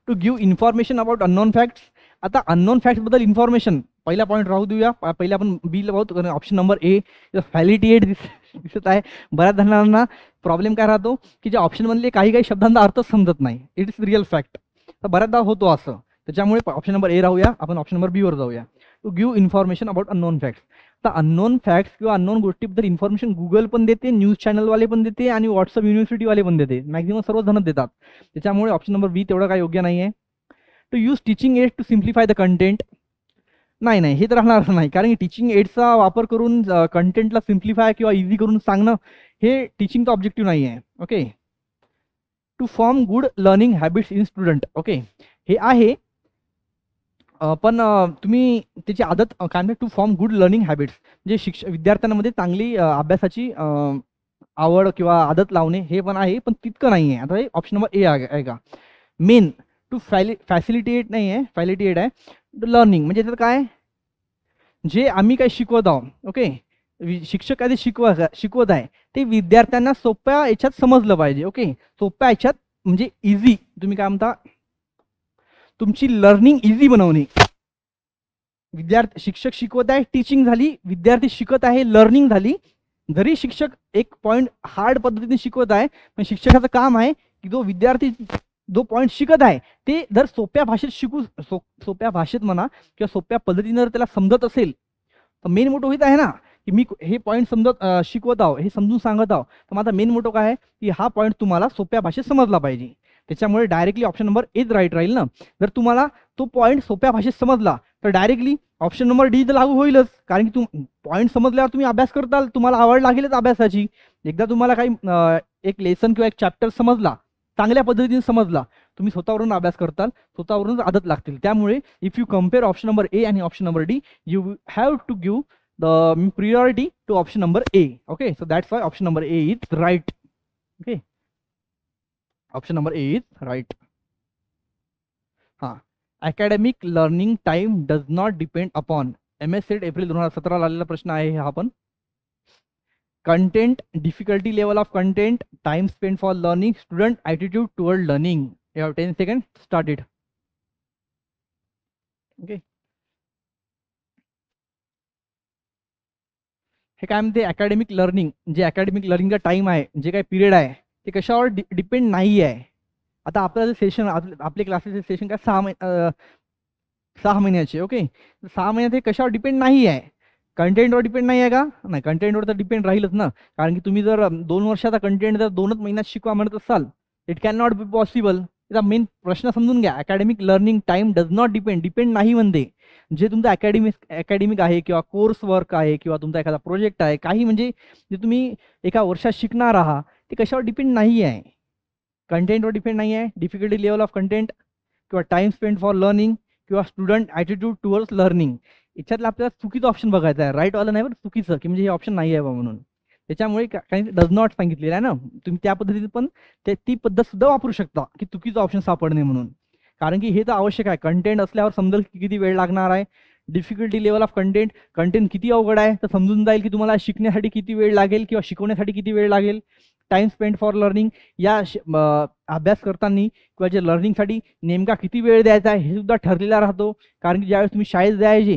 to give information about unknown facts. आता अननोन फॅक्ट्स बद्दल इन्फॉर्मेशन पहिला पॉईंट राहू देऊया, पहिले आपण बी लावतो कारण ऑप्शन नंबर ए फॅसिलिटेट दिसत आहे. बऱ्याच जणांना प्रॉब्लेम काय राहतो की ज्या ऑप्शनमधले काही शब्दांचा अर्थ समजत नाही, इट इज रिअल फॅक्ट. तर बऱ्याचदा होतो असं, त्याच्यामुळे ऑप्शन नंबर ए राहूया, आपण ऑप्शन नंबर बी वर जाऊया. To give information about unknown facts. तर अननोन फॅक्ट्स किंवा अननोन गोष्टीबद्दल इन्फॉर्मेशन गुगल पण देते, न्यूज चॅनलवाले पण देते आणि व्हॉट्सअप युनिव्हर्सिटीवाले पण देते, मॅक्झिमम सर्व जण देतात. त्याच्यामुळे ऑप्शन नंबर बी तेवढं काय योग्य नाही आहे. To use teaching aids to simplify the content. नाही, हे तर राहणार नाही, कारण की टीचिंग एड्सचा वापर करून कंटेंटला सिम्प्लिफाय किंवा इझी करून सांगणं हे टीचिंगचा ऑब्जेक्टिव्ह नाही आहे. Okay, to form good learning habits in student. Okay, हे आहे, पण तुम्ही त्याची आदत काय म्हणते, to form good learning habits म्हणजे विद्यार्थ्यांमध्ये चांगली अभ्यासाची आवड किंवा आदत लावणे हे पण आहे, पण तितकं नाही आहे. आता हे ऑप्शन नंबर ए आहे का. मेन टू फॅसिलिटेट नाही आहे, फॅसिलिटेट आहे. लर्निंग म्हणजे त्याचं काय, जे आम्ही काय शिकवत आहोत, ओके, शिक्षक काय ते शिकवत आहे ते विद्यार्थ्यांना सोप्या याच्यात समजलं पाहिजे. ओके, सोप्या याच्यात म्हणजे इझी, तुम्ही काय म्हणता, तुमची लर्निंग इझी बनवणे. शिक्षक शिकवत आहे, टीचिंग झाली, विद्यार्थी शिकत आहे, लर्निंग झाली. जरी शिक्षक एक पॉईंट हार्ड पद्धतीने शिकवत आहे, पण शिक्षकाचं काम आहे की जो विद्यार्थी जो पॉईंट शिकत आहे ते जर सोप्या भाषेत सोप्या भाषेत म्हणा किंवा सोप्या पद्धतीने जर त्याला समजत असेल, तर मेन मोटो होत आहे ना की मी हे पॉईंट शिकवत आहो, हे समजून सांगत आहो, तर माझा मेन मोटो काय आहे की हा पॉईंट तुम्हाला सोप्या भाषेत समजला पाहिजे. त्याच्यामुळे directly option number H right राहील ना. जर तुम्हाला तो पॉईंट सोप्या भाषेत समजला तर डायरेक्टली ऑप्शन नंबर डी तर लागू होईलच, कारण की पॉईंट समजल्यावर तुम्ही अभ्यास करताल, तुम्हाला आवड लागेलच अभ्यासाची. एकदा तुम्हाला काही एक लेसन किंवा एक चॅप्टर समजला, चांगल्या पद्धतीने समजला, तुम्ही स्वतःवरून अभ्यास करताल, स्वतःवरूनच आदत लागतील. त्यामुळे if you compare option number A आणि option number D, you have to give the priority to option number A. Okay, so that's why option number A is right. Okay, option number A is right. हां, academic learning time does not depend upon. MS set April 2017 आलेला प्रश्न आहे हा पण. Content, difficulty level of content, time spend for learning, student attitude toward learning. You have 10 seconds, start it. Okay, हे काय म्हणते, academic learning, जे academic लर्निंगचा time आहे, जे काही पिरियड आहे ते कशावर डिपेंड नाही आहे. आता आपलं सेशन, आपले क्लासेसचे सेशन काय 6 महिन्याचे. ओके, 6 महिन्यात हे कशावर डिपेंड नाही आहे, कंटेंटवर डिपेंड नाही आहे का. नाही, कंटेंटवर तर डिपेंड राहीलच ना, कारण की तुम्ही जर 2 वर्षाचा कंटेंट जर 2च महिन्यात शिकवा म्हणत असाल, it can not be possible. त्याचा मेन प्रश्न समजून घ्या. Academic learning time does not depend नाही म्हणते. जे तुमचं अकॅडमिक आहे किंवा कोर्स वर्क आहे किंवा तुमचा एखादा प्रोजेक्ट आहे, काही म्हणजे जे तुम्ही एका वर्षात शिकणार आहात ते कशावर डिपेंड नाही आहे, कंटेंटवर डिपेंड नाही आहे. डिफिकल्टी लेवल ऑफ कंटेंट किंवा टाइम स्पेंड फॉर लर्निंग किंवा स्टुडंट ॲटिट्यूड टुवर्ड्स लर्निंग, याच्यातलं आपल्याला चुकीचं ऑप्शन बघायचं आहे. राईट वाला नाही बरं, चुकीचं, की म्हणजे हे ऑप्शन नाही आहे म्हणून. त्याच्यामुळे काही डज नॉट सांगितलेलं आहे ना, तुम्ही त्या पद्धतीने पण ती पद्धत सुद्धा वापरू शकता की चुकीचं ऑप्शन सापडणे म्हणून, कारण की हे तर आवश्यक आहे. कंटेंट असल्यावर समजेल की किती वेळ लागणार आहे. डिफिकल्टी लेवल ऑफ कंटेंट किती अवघड आहे तर समजून जाईल की तुम्हाला शिकण्यासाठी किती वेळ लागेल किंवा शिकवण्यासाठी किती वेळ लागेल. टाइम स्पेंड फॉर लर्निंग, या अभ्यास करताना किंवा जे लर्निंगसाठी नेमका किती वेळ द्यायचा आहे हे सुद्धा ठरलेला राहतो. कारण की ज्यावेळेस तुम्ही शाळेत जायचे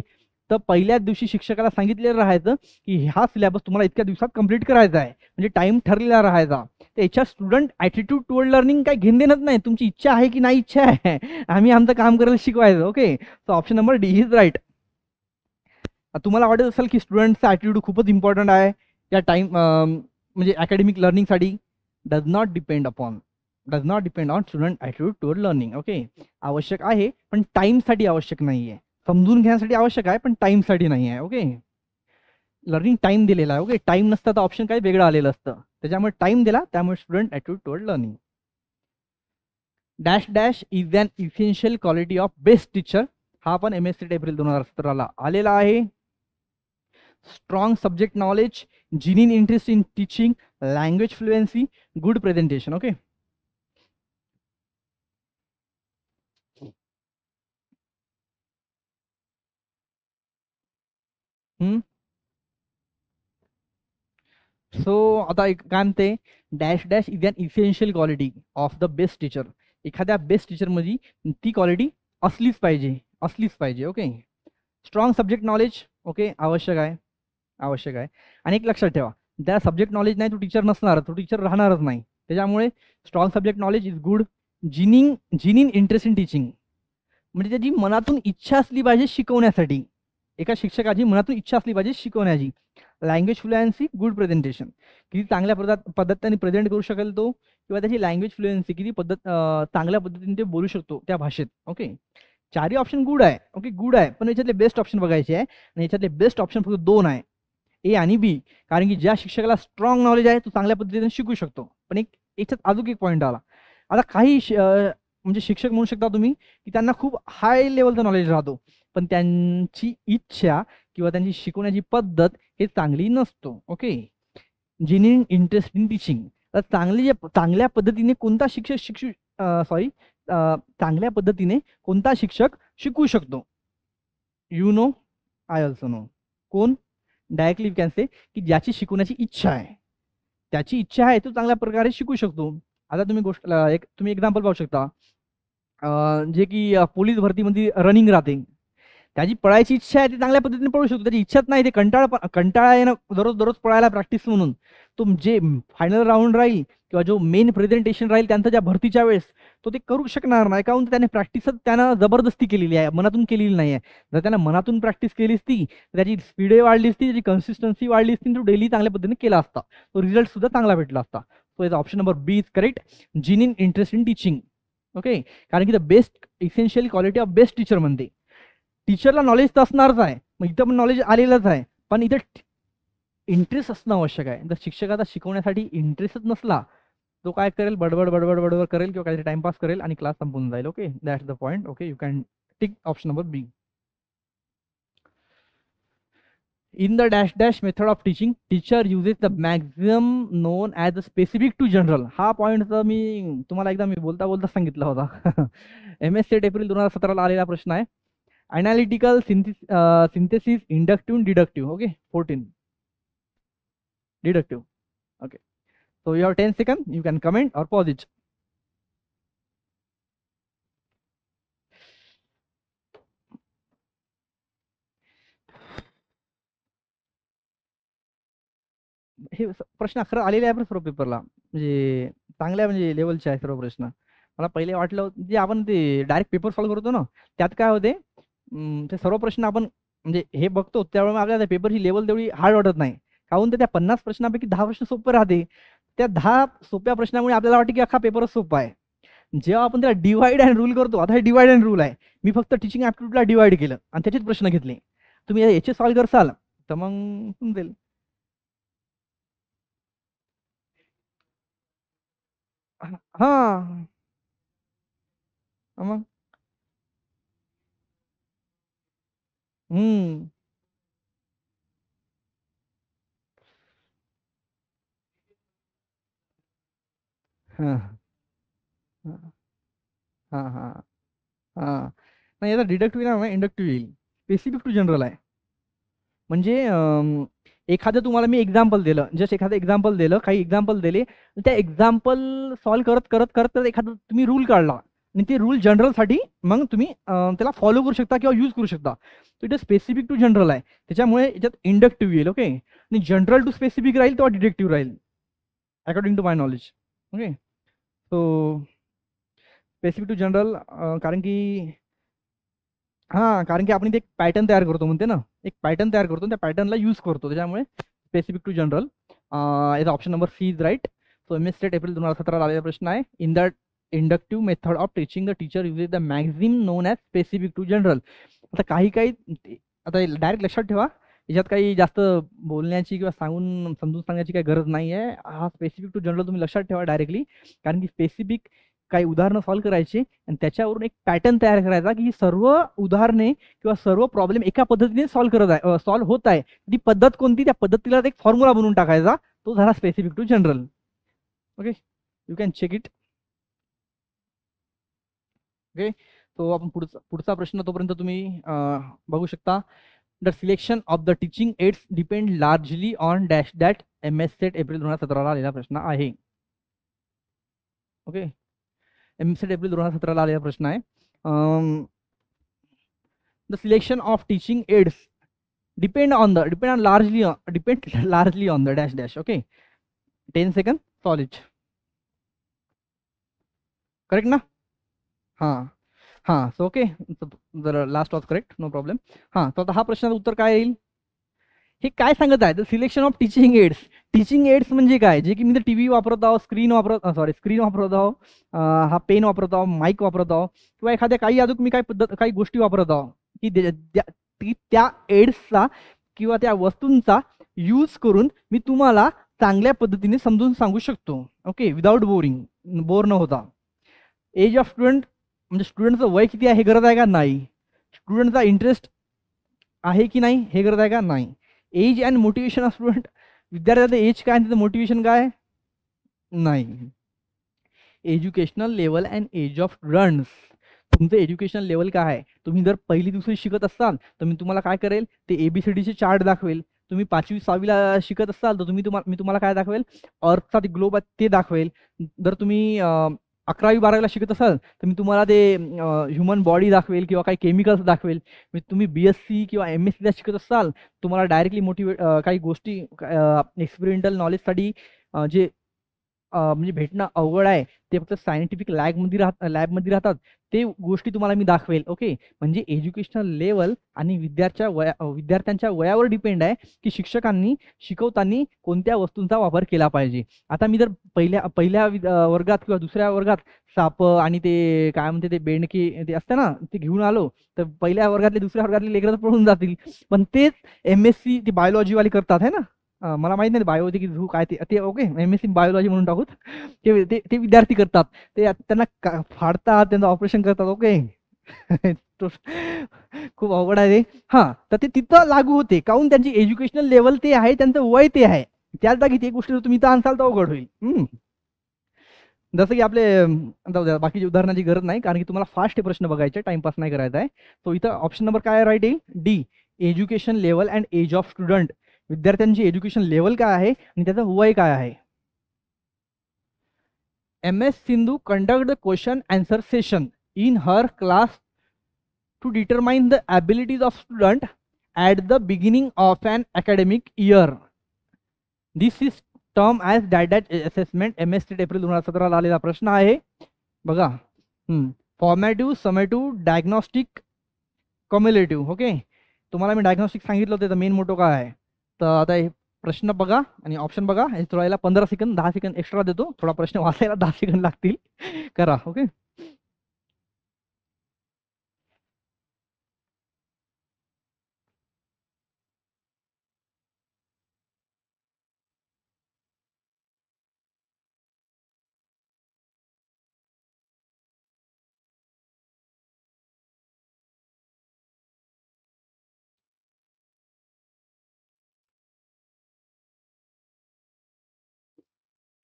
तर पहिल्याच दिवशी शिक्षकाला सांगितलेलं राहायचं की हा सिलेबस तुम्हाला इतक्या दिवसात कंप्लीट करायचा आहे, म्हणजे टाइम ठरलेला राहायचा. तर याच्या स्टुडंट ॲटिट्यूड टुवर्ड लर्निंग काही घेण देणंच नाही, तुमची इच्छा आहे की नाही इच्छा आहे, आम्ही आमचं काम करायला शिकवायचं. Okay, so option number D is right. तुम्हाला वाटत असेल की स्टुडंटचा ॲटिट्यूड खूपच इम्पॉर्टंट आहे या टाइम म्हणजे अकॅडमिक लर्निंगसाठी. Does not depend on student attitude toward learning. Okay, आवश्यक आहे पण टाइमसाठी आवश्यक नाही आहे, समजून घेण्यासाठी आवश्यक आहे पण टाइमसाठी नाही आहे. ओके, लर्निंग टाइम दिलेला आहे. ओके, टाइम नसता तर ऑप्शन काही वेगळं आलेलं असतं, त्याच्यामुळे टाइम दिला, त्यामुळे student attitude toward learning. Dash dash is an essential quality of best teacher, हा पण MS सेट एप्रिल 2017 आलेला आहे. Strong subject knowledge, genuine interest in teaching, language fluency, good presentation. Okay. So आता एक काय म्हणते, dash dash is an essential quality of the best teacher. एखाद्या best टीचरमध्ये ती क्वालिटी असलीच पाहिजे. Okay. Strong subject knowledge, okay, आवश्यक आहे. आणि एक लक्षात ठेवा, त्या सब्जेक्ट नॉलेज नाही तो टीचर नसणार, तो टीचर राहणारच नाही. त्याच्यामुळे strong subject knowledge is good. Ginning interest in teaching, म्हणजे त्याची मनातून इच्छा असली पाहिजे शिकवण्यासाठी. एका शिक्षकाची मनातून इच्छा असली पाहिजे शिकवण्याची. लँग्वेज फ्लुएन्सी, गुड प्रेझेंटेशन, किती चांगल्या पद्धतीने प्रेझेंट करू शकेल तो, किंवा त्याची लँग्वेज फ्लुएन्सी किती चांगल्या पद्धतीने ते बोलू शकतो त्या भाषेत. ओके. चारही ऑप्शन गुड आहे. ओके, गुड आहे, पण याच्यातले बेस्ट ऑप्शन बघायचे आहे. आणि याच्यातले बेस्ट ऑप्शन फक्त 2 आहे, ए आणि बी. कारण की ज्या शिक्षकाला स्ट्रॉंग नॉलेज आहे तो चांगल्या पद्धतीने शिकू शकतो. पण याच्यात अजून एक पॉईंट आला. आता काही म्हणजे शिक्षक म्हणू शकता तुम्ही की त्यांना खूप हाय लेवलचं नॉलेज राहतो, पण त्यांची इच्छा किंवा त्यांची शिकवण्याची पद्धत हे चांगली नसतो. Okay. Genuine interest in teaching, तर चांगल्या पद्धतीने कोणता शिक्षक चांगल्या पद्धतीने कोणता शिक्षक शिकवू शकतो? You know, I also know. कोण? डायरेक्टली यू कॅन से की ज्याची शिकवण्याची इच्छा आहे, त्याची इच्छा आहे तो चांगल्या प्रकारे शिकू शकतो. आता तुम्ही एक्झाम्पल पाहू शकता, जे की पोलीस भरतीमध्ये रनिंग राहते, त्याची पळायची इच्छा आहे, ते चांगल्या पद्धतीने पळू शकतो. त्याची इच्छाच नाही, ते कंटाळा येणं दररोज पळायला प्रॅक्टिस म्हणून, तो जे फायनल राऊंड राहील किंवा जो मेन प्रेझेंटेशन राहील त्यांचं ज्या भरतीच्या वेळेस, तो ते करू शकणार नाही. काहून? त्याने प्रॅक्टिसच त्यानं जबरदस्ती केलेली आहे, मनातून केलेली नाही आहे. जर त्यानं मनातून प्रॅक्टिस केली असती, त्याची स्पीडही वाढली असती, त्याची कन्सिस्टन्सी वाढली असती, तो डेली चांगल्या पद्धतीने केला असता, तो रिझल्ट सुद्धा चांगला भेटला असता. सो याचा option number B is correct. Genuine interest in teaching. Okay. कारण की the best essential quality of best teacher म्हणते. टीचरला नॉलेज तर असणारच आहे, मग इथं पण नॉलेज आलेलंच आहे, पण इथं इंटरेस्ट असणं आवश्यक आहे. जर शिक्षकाचा शिकवण्यासाठी इंटरेस्टच नसला, तो काय करेल? बडबड करेल किंवा काहीतरी टाइमपास करेल आणि क्लास संपून जाईल. Okay, that's the point. Okay, you can tick option number B. In the dash dash method of teaching, teacher uses the maximum known as specific to general. हा पॉइंट तर मी तुम्हाला एकदा बोलता सांगितला होता. MS एप्रिल 2017 ला आलेला प्रश्न आहे. Analytical synthesis, inductive, deductive. Okay, 14. Deductive. Okay. So you have 10 seconds. You can comment or pause it. हे प्रश्न खरं आलेले आहे सर्व पेपरला, म्हणजे चांगल्या म्हणजे लेवलचे आहे सर्व प्रश्न. मला पहिले वाटलं जे आपण ते डायरेक्ट पेपर सॉल्व्ह करतो ना, त्यात काय होते, ते सर्व प्रश्न आपण म्हणजे हे बघतो त्यामुळे आपल्याला पेपरची लेवल तेवढी हार्ड वाटत नाही. काहून? तर त्या 50 प्रश्नापैकी 10 प्रश्न सोपे राहते. त्या 10 सोप्या प्रश्नामुळे आपल्याला वाटते की अख्खा पेपरच सोपा आहे. जेव्हा आपण त्याला डिवाइड अँड रूल करतो, आता हे डिवाइड अँड रूल आहे, मी फक्त टीचिंग ॲप्टिट्यूडला डिवाइड केलं आणि त्याचेच प्रश्न घेतले. तुम्ही याचे सॉल्व्ह करसाल तर मग समजेल. हा, मग हम्म हा हा हा हा नाही, याचा डिडक्टिव्ह नाही, इंडक्टिव्ह येईल. स्पेसिफिक टू जनरल आहे. म्हणजे एखादं तुम्हाला मी एक्झाम्पल दिलं, जस्ट एखादं एक्झाम्पल दिलं, काही एक्झाम्पल दिले, त्या एक्झाम्पल सॉल्व्ह करत करत करत एखादं तुम्ही रूल काढला आणि ते रूल जनरलसाठी मग तुम्ही त्याला फॉलो करू शकता किंवा यूज करू शकता. तो इथे स्पेसिफिक टू जनरल आहे, त्याच्यामुळे याच्यात इंडक्टिव्ह येईल. ओके. आणि जनरल टू स्पेसिफिक राहील तेव्हा डिडक्टिव्ह राहील, according to my knowledge. Okay. So specific to general, कारण की आपण इथे एक पॅटर्न तयार करतो म्हणते ना, एक पॅटर्न तयार करतो, त्या पॅटर्नला यूज करतो, त्याच्यामुळे स्पेसिफिक टू जनरल. याचा option number C is right. So MS April 2017 आलेला प्रश्न आहे. In the inductive method of teaching the teacher uses the maxim known as specific to general. आता काही आता डायरेक्ट लक्षात ठेवा, याच्यात काही जास्त बोलण्याची किंवा समजून सांगण्याची काही गरज नाही आहे. हा स्पेसिफिक टू जनरल तुम्ही लक्षात ठेवा डायरेक्टली, कारण की स्पेसिफिक काही उदाहरणं सॉल्व्ह करायची आणि त्याच्यावरून एक पॅटर्न तयार करायचा की ही सर्व उदाहरणे किंवा सर्व प्रॉब्लेम एका पद्धतीने सॉल्व्ह होत आहे. ती पद्धत कोणती, त्या पद्धतीला एक फॉर्म्युला बनवून टाकायचा, तो झाला specific to general. Okay, you can check it. Okay, तो आपण पुढचा प्रश्न तोपर्यंत तुम्ही बघू शकता. The selection of the teaching aids depend largely on dash that MS set April 2017 आलेला प्रश्न आहे. ओके, MS सेट एप्रिल 2017 आलेला प्रश्न आहे. The selection of teaching aids depend on largely on the dash dash. Okay, 10 second solve. Correct ना? हां हां, so okay, जर last was correct, no problem. हां, तर आता हा प्रश्नाचं उत्तर काय येईल? हे काय सांगत आहे? The selection of teaching aids. Teaching aids म्हणजे काय? जे की मी टी व्ही वापरत आहो, स्क्रीन वापरत आहो, हा पेन वापरत आहो, माईक वापरत आहो, किंवा एखाद्या काही अजून मी काही गोष्टी वापरत आहो की त्या एड्सचा किंवा त्या वस्तूंचा यूज करून मी तुम्हाला चांगल्या पद्धतीने समजून सांगू शकतो. ओके, विदाउट बोर न होता. एज ऑफ स्टुडंट म्हणजे स्टुडंटचं वय किती आहे हे गरज आहे का? नाही. स्टुडंटचा इंटरेस्ट आहे की नाही हे गरज आहे का? नाही. Age and motivation of student, विद्यार्थ्याचं एज काय आणि त्याचं मोटिवेशन काय? नाही. Educational level and age of students, तुमचं एज्युकेशनल लेवल काय आहे? तुम्ही जर पहिली दुसरी शिकत असाल तर मी तुम्हाला काय करेल, ते ABCDचे चार्ट दाखवेल. तुम्ही 5वी 6वीला शिकत असाल तर मी तुम्हाला काय दाखवेल, अर्थचा ते ग्लोब आहे ते दाखवेल. जर तुम्ही 11वी 12वीला शिकत असाल तर मी तुम्हाला ते ह्युमन बॉडी दाखवेल किंवा काही केमिकल्स दाखवेल. तुम्ही BSc किंवा MScला शिकत असाल तुम्हाला डायरेक्टली काही गोष्टी एक्सपेरिमेंटल नॉलेजसाठी जे म्हणजे भेटणं अवघड आहे ते फक्त सायंटिफिक लॅबमध्ये राहतात ते गोष्टी तुम्हाला मी दाखवेल. ओके, म्हणजे एज्युकेशनल लेवल आणि विद्यार्थ्यांच्या वयावर डिपेंड आहे की शिक्षकांनी शिकवताना कोणत्या वस्तूंचा वापर केला पाहिजे. आता मी जर पहिल्या वर्गात किंवा दुसऱ्या वर्गात साप आणि ते काय म्हणते ते बेंडके ते असतं ना ते घेऊन आलो तर पहिल्या वर्गातले दुसऱ्या वर्गातले लेकरं पळून जातील. पण तेच MSc ती बायोलॉजीवाली करतात आहे ना. मला माहित नाही बायो की झू काय ते ओके, MSc बायोलॉजी म्हणून टाकूत. ते विद्यार्थी करतात, ते त्यांना फाडतात, त्यांचं ऑपरेशन करतात. ओके खूप अवघड आहे ते. हां, तर ते तिथं लागू होते काहून त्यांची एज्युकेशनल लेवल ते आहे, त्यांचं वय ते आहे. त्याच जागी ते गोष्टी तुम्ही इथं आणसाल तर अवघड होईल. जसं की आपले बाकीची उदाहरणाची गरज नाही कारण की तुम्हाला फास्ट हे प्रश्न बघायचे, टाइमपास नाही करायचा आहे. तो इथं ऑप्शन नंबर काय राईट येईल? D, education level and age of student. विद्यार्थ्यांची एज्युकेशन लेवल काय आहे आणि त्याचं वय काय आहे. MS Sindhu conduct the question answer session in her class to determine the abilities of student at the beginning of an academic year. This is term as that assessment. MS set April 2017 आलेला प्रश्न आहे बघा. Formative, summative, diagnostic, cumulative. Okay, तुम्हाला मी diagnostic सांगितलं होतं main motto काय आहे. तर आता हे प्रश्न बघा आणि ऑप्शन बघा. थोडा याला 15 सेकंद 10 सेकंद एक्स्ट्रा देतो, थोडा प्रश्न वाचायला 10 सेकंद लागतील. करा. ओके,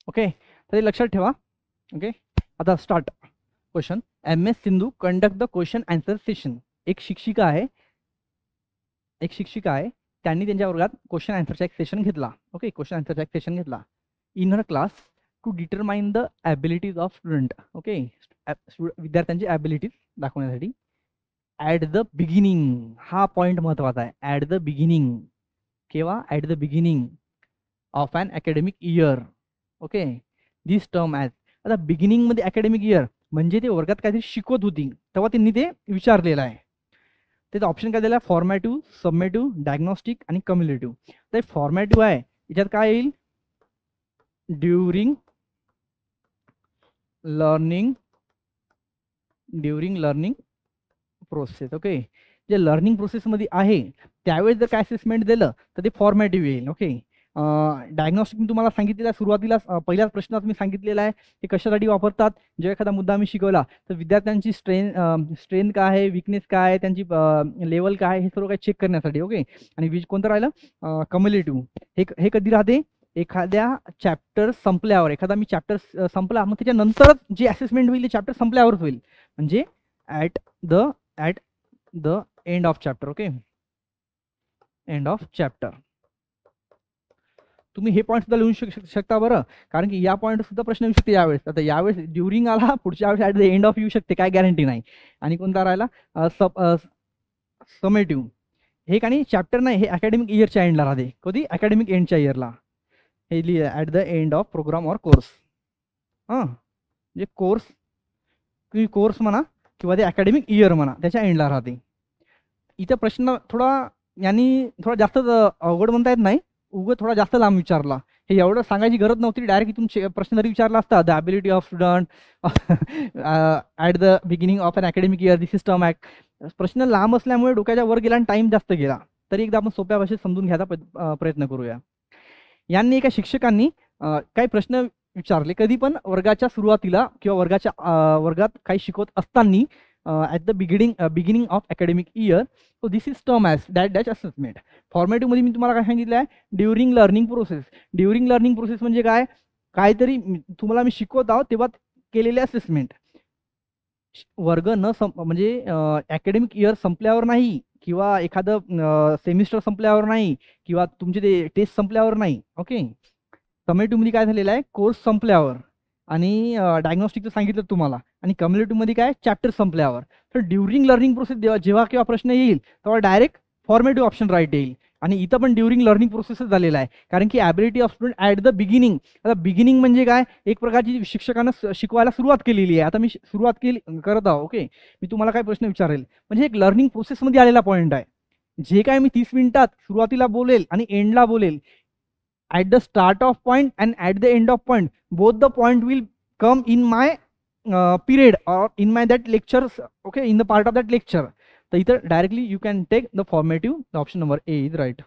ओके, तर हे लक्षात ठेवा. ओके, आता start question. MS Sindhu conduct the question answer session. एक शिक्षिका आहे त्यांनी त्यांच्या वर्गात क्वेश्चन आन्सरचा एक सेशन घेतला. ओके, क्वेश्चन आन्सरचा एक सेशन घेतला in her class to determine the abilities of student. Okay, विद्यार्थ्यांची ॲबिलिटीज दाखवण्यासाठी. ॲट द बिगिनिंग, हा पॉईंट महत्वाचा आहे. ॲट द बिगिनिंग केव्हा? At the beginning of an academic year. Okay, this term as. आता बिगिनिंगमध्ये अकॅडमिक इयर म्हणजे ते वर्गात काहीतरी शिकवत होती तेव्हा त्यांनी ते विचारलेलं आहे. त्याचा ऑप्शन काय दिला? फॉर्मॅटिव्ह, सबमेटिव्ह, डायग्नॉस्टिक आणि कम्युलेटिव्ह. तर फॉर्मॅटिव्ह आहे, याच्यात काय येईल? During learning process. ओके, जे लर्निंग प्रोसेसमध्ये आहे त्यावेळेस जर काय असेसमेंट दिलं तर ते फॉर्मॅटिव्ह येईल. ओके, डायग्नॉस्टिक मी तुम्हाला सांगितलेलं आहे सुरुवातीला, पहिल्याच प्रश्नात मी सांगितलेलं आहे हे कशासाठी वापरतात. जेव्हा एखादा मुद्दा मी शिकवला तर विद्यार्थ्यांची स्ट्रेंथ काय आहे, विकनेस काय आहे, त्यांची लेवल काय आहे, हे सर्व काही चेक करण्यासाठी. ओके. आणि कोणतं राहिलं, कम्युलेटिव्ह. हे कधी राहते, एखाद्या चॅप्टर संपल्यावर. एखादा मी चॅप्टर संपला मग त्याच्यानंतरच जे असेसमेंट होईल ते चॅप्टर संपल्यावरच होईल, म्हणजे at the end of chapter. Okay, end of chapter. तुम्ही हे पॉईंट सुद्धा लिहू शकता बरं, कारण की या पॉईंट सुद्धा प्रश्न येऊ शकते यावेळेस. आता यावेळेस ड्युरिंग आला, पुढच्या वेळेस ॲट द एंड ऑफ येऊ शकते, काय गॅरंटी नाही. आणि कोणता राहिला, समेटिव्ह. हे काही चॅप्टर नाही, हे अकॅडमिक इयरच्या एंडला राहते. कधी, अकॅडमिक एंडच्या इयरला. हे लिहा at the end of program or course. हां, म्हणजे कोर्स म्हणा किंवा ते अकॅडमिक इयर म्हणा, त्याच्या एंडला राहते. इथं प्रश्न थोडा जास्त अवघड म्हणता येत नाही, थोडा जास्त लांब विचारला. हे एवढं सांगायची गरज नव्हती, डायरेक्ट तुमचे प्रश्न जरी विचारला असता, the ability of student at the beginning of an academic year, this is term act. प्रश्न लांब असल्यामुळे डोक्याच्या वर गेला आणि टाइम जास्त गेला. तरी एकदा आपण सोप्या भाषेत समजून घ्यायचा प्रयत्न करूया. यांनी एका शिक्षकांनी काही प्रश्न विचारले कधी पण वर्गाच्या सुरुवातीला किंवा वर्गात काही शिकवत असताना, at the beginning of academic year. So this is term as dash assessment. फॉर्मॅटिव्हमध्ये मी तुम्हाला काय सांगितलं आहे, during learning process. During learning process म्हणजे काय, काहीतरी तुम्हाला मी शिकवत आहोत तेव्हा केलेले असेसमेंट. वर्ग म्हणजे अकॅडमिक इयर संपल्यावर नाही, किंवा एखादं सेमिस्टर संपल्यावर नाही, किंवा तुमचे ते टेस्ट संपल्यावर नाही. ओके. समेटिव्हमध्ये काय झालेलं आहे, कोर्स संपल्यावर. आणि डायग्नॉस्टिकचं सांगितलं तुम्हाला. आणि कम्युलेटिव्हमध्ये काय, चॅप्टर संपल्यावर. तर ड्युरिंग लर्निंग प्रोसेस जेव्हा केव्हा प्रश्न येईल तेव्हा डायरेक्ट फॉर्मेटिव्ह ऑप्शन राईट येईल. आणि इथं पण ड्युरिंग लर्निंग प्रोसेसच झालेला आहे, कारण की ability of student at the beginning. आता बिगिनिंग म्हणजे काय, एक प्रकारची शिक्षकानं शिकवायला सुरुवात केलेली आहे. आता मी सुरुवात करत आहो. ओके. मी तुम्हाला काय प्रश्न विचारेल, म्हणजे एक लर्निंग प्रोसेसमध्ये आलेला पॉईंट आहे. जे काय मी 30 मिनिटात सुरुवातीला बोलेल आणि एंडला बोलेल, at the start of point and at the end of point, both the point will come in my period or in my that lectures. Okay, in the part of that lecture. तर इथं directly you can take the formative. The option number A is right.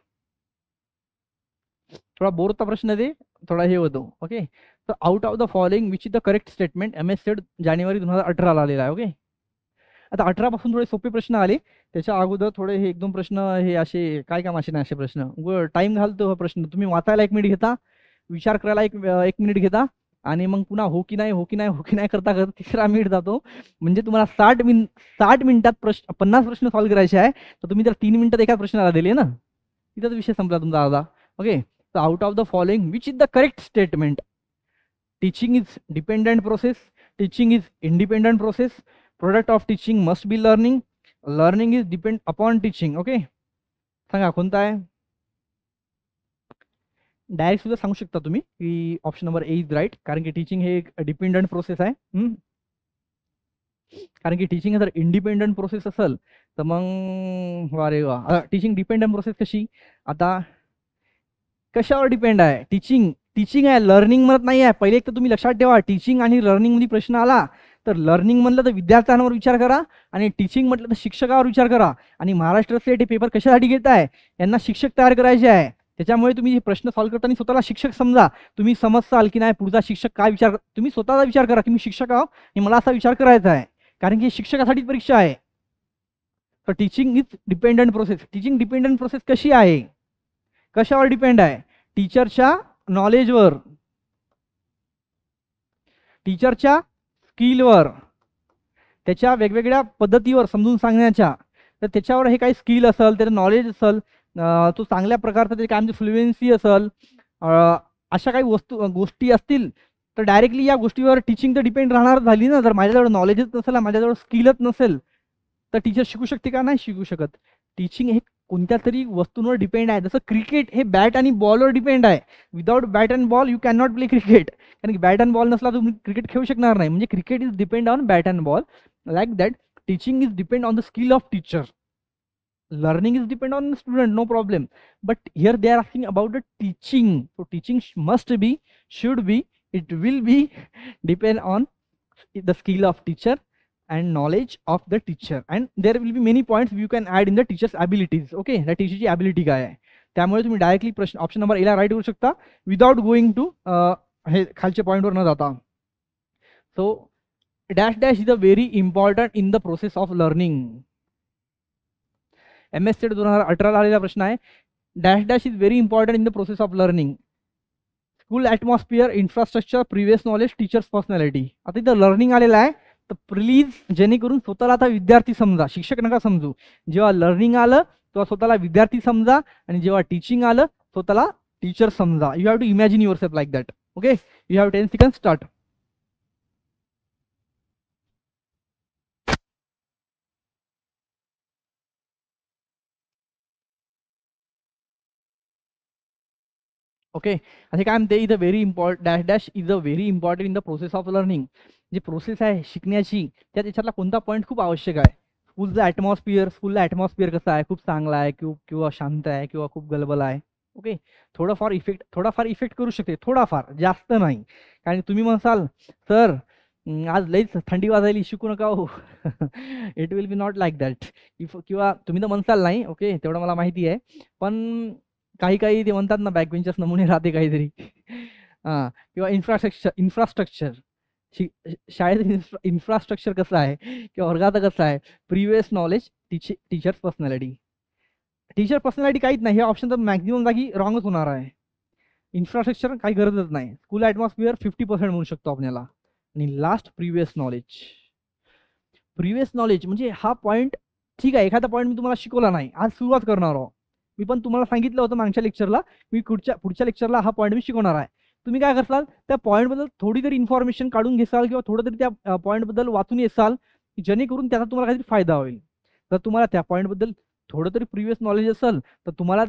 थोडा bore होता प्रश्न, ते थोडा हे होतो. Okay. तर out of the following which is the correct statement. MS set जानेवारी 2018 आलेला आहे. ओके. आता 18 पासून थोडे सोपे प्रश्न आले, त्याच्या अगोदर थोडे हे 1-2 प्रश्न हे असे काय कामाचे नाही, असे प्रश्न टाइम घालतो. हा प्रश्न तुम्ही वाचायला 1 मिनिट घेता, विचार करायला एक मिनिट घेता, आणि मग पुन्हा हो की नाही करता तिसरा मिनिट जातो. म्हणजे तुम्हाला 60 मिनिटात 50 प्रश्न सॉल्व्ह करायचे आहे, तर तुम्ही जर 3 मिनिटात एका प्रश्नाला दिले ना, तिथं विषय संपला तुमचा अर्धा. ओके. तर out of the following which is the correct statement. Teaching is dependent process, teaching is independent process, product of teaching must be learning, learning is depend upon teaching. Okay. सांगा कोणता आहे. डायरेक्ट सुद्धा सांगू शकता तुम्ही की option number A is right, कारण की टीचिंग हे एक डिपेंडंट प्रोसेस आहे. कारण की टीचिंग जर इंडिपेंडंट प्रोसेस असेल तर मग अरे वा, टीचिंग डिपेंडंट प्रोसेस कशी, आता कशावर डिपेंड आहे. टीचिंग आहे, लर्निंग म्हणत नाही आहे. पहिले एक तर तुम्ही लक्षात ठेवा, टीचिंग आणि लर्निंगमध्ये प्रश्न आला तर लर्निंग म्हटलं तर विद्यार्थ्यांवर विचार करा, आणि टीचिंग म्हटलं तर शिक्षकावर विचार करा. आणि महाराष्ट्र स्टेट हे पेपर कशासाठी घेत आहे, यांना शिक्षक तयार करायचे आहे. त्याच्यामुळे तुम्ही हे प्रश्न सॉल्व्ह करताना स्वतःला शिक्षक समजा. तुम्ही समजसाल की नाही पुढचा शिक्षक काय विचार, तुम्ही स्वतःचा विचार करा की मी शिक्षक आहो आणि मला असा विचार करायचा आहे, कारण की शिक्षकासाठी परीक्षा आहे. तर teaching is dependent process. Teaching dependent process कशी आहे, कशावर डिपेंड आहे, टीचरच्या नॉलेजवर, टीचरच्या स्किलवर, त्याच्या वेगवेगळ्या पद्धतीवर समजून सांगण्याच्या. तर त्याच्यावर हे काही स्किल असेल, त्याचं नॉलेज असेल, तो चांगल्या प्रकारचा ते काय म्हणजे फ्लुएन्सी असेल, अशा काही गोष्टी असतील, तर डायरेक्टली या गोष्टीवर टीचिंग तर डिपेंड राहणार झाली ना. जर माझ्याजवळ नॉलेजच नसेल, माझ्याजवळ स्किलच नसेल, तर टीचर शिकू शकते का, नाही शिकू शकत. टीचिंग हे कोणत्या तरी वस्तूंवर डिपेंड आहे. जसं क्रिकेट हे बॅट आणि बॉलवर डिपेंड आहे. Without bat and ball you can not play cricket, कारण की बॅट अँड बॉल नसला तुम्ही क्रिकेट खेळू शकणार नाही. म्हणजे cricket is depend on bat and ball. Like that teaching is depend on the skill of teacher. Learning is depend on the student, no problem. But here they are asking about the teaching. So teaching must be, should be, it will be depend on the skill of teacher and knowledge of the teacher. And there will be many points you can add in the teacher's abilities. Okay, the teacher's ability काय आहे. त्यामुळे तुम्ही directly प्रश्न option number ए ला right करू शकता without going to हे खालच्या पॉईंटवर न जाता. So dash dash is a very important in the process of learning. MS set 2018 आलेला प्रश्न आहे. Dash dash is very important in the process of learning. School atmosphere, infrastructure, previous knowledge, teachers personality. आता इथं learning आलेलं आहे, तर please जेणेकरून स्वतःला आता विद्यार्थी समजा, शिक्षक नका समजू. जेव्हा लर्निंग आलं तेव्हा स्वतःला विद्यार्थी समजा, आणि जेव्हा टीचिंग आलं स्वतःला टीचर समजा. You have to imagine yourself like that. Okay, you have 10 seconds start. Okay, आणि काय म्हणते इथं very important dash dash is a very important in the process of learning. जी प्रोसेस आहे शिकण्याची त्यात याच्यातला कोणता पॉईंट खूप आवश्यक आहे. स्कूलचं ॲटमॉस्फिअर, स्कूलला ॲटमॉस्फिअर कसं आहे, खूप चांगला आहे किंवा शांत आहे किंवा खूप गलबल आहे. ओके, थोडाफार इफेक्ट करू शकते, थोडाफार, जास्त नाही. कारण तुम्ही म्हणसाल सर आज लईच थंडी वाजायली, शिकू नका हो. It will be not like that. किंवा तुम्ही तर म्हणसाल नाही, ओके तेवढं मला माहिती आहे, पण काही ते म्हणतात ना बॅकबेंचर्स नमुने राहते काहीतरी. हां, किंवा इन्फ्रास्ट्रक्चर शाळेत इन्फ्रास्ट्रक्चर कसं आहे किंवा वर्गात कसं आहे, previous knowledge, teachers personality. Teacher personality काहीच नाही, हे ऑप्शन तर मॅक्झिमम जागी रॉंगच होणार आहे. इन्फ्रास्ट्रक्चर काही गरजच नाही. स्कूल ॲटमॉस्फिअर 50% म्हणू शकतो आपल्याला. आणि last previous knowledge. Previous knowledge म्हणजे हा पॉईंट ठीक आहे, एखादा पॉईंट मी तुम्हाला शिकवला नाही, आज सुरुवात करणार आहोत. मी पण तुम्हाला सांगितलं होतं मागच्या लेक्चरला, मी पुढच्या लेक्चरला हा पॉईंट मी शिकवणार आहे. तुम्ही काय करसाल, त्या पॉईंटबद्दल थोडी तरी इन्फॉर्मेशन काढून घेसाल किंवा थोडं तरी त्या पॉईंटबद्दल वाचून येसाल, जेणेकरून त्याचा तुम्हाला काहीतरी फायदा होईल. जर तुम्हाला त्या पॉईंटबद्दल थोडं तरी प्रिव्हियस नॉलेज असेल तर तुम्हाला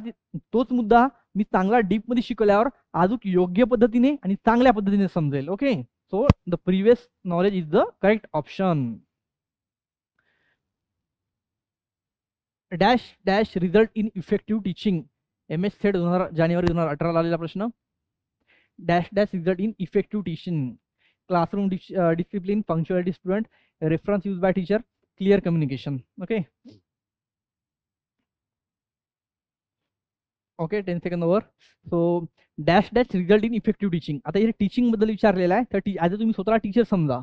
तोच मुद्दा मी चांगला डीपमध्ये शिकवल्यावर अजून योग्य पद्धतीने आणि चांगल्या पद्धतीने समजेल. Okay, so the previous knowledge is the correct option. Dash dash result in effective teaching. MS set जानेवारी 2018 आलेला प्रश्न. Dash dash result in effective teaching. Classroom discipline, punctuality student, reference use by teacher, clear communication. Okay okay, 10 सेकंद over. So dash dash result in effective teaching. आता इथे teaching बद्दल विचारलेलं आहे, तर आता तुम्ही स्वतःला टीचर समजा.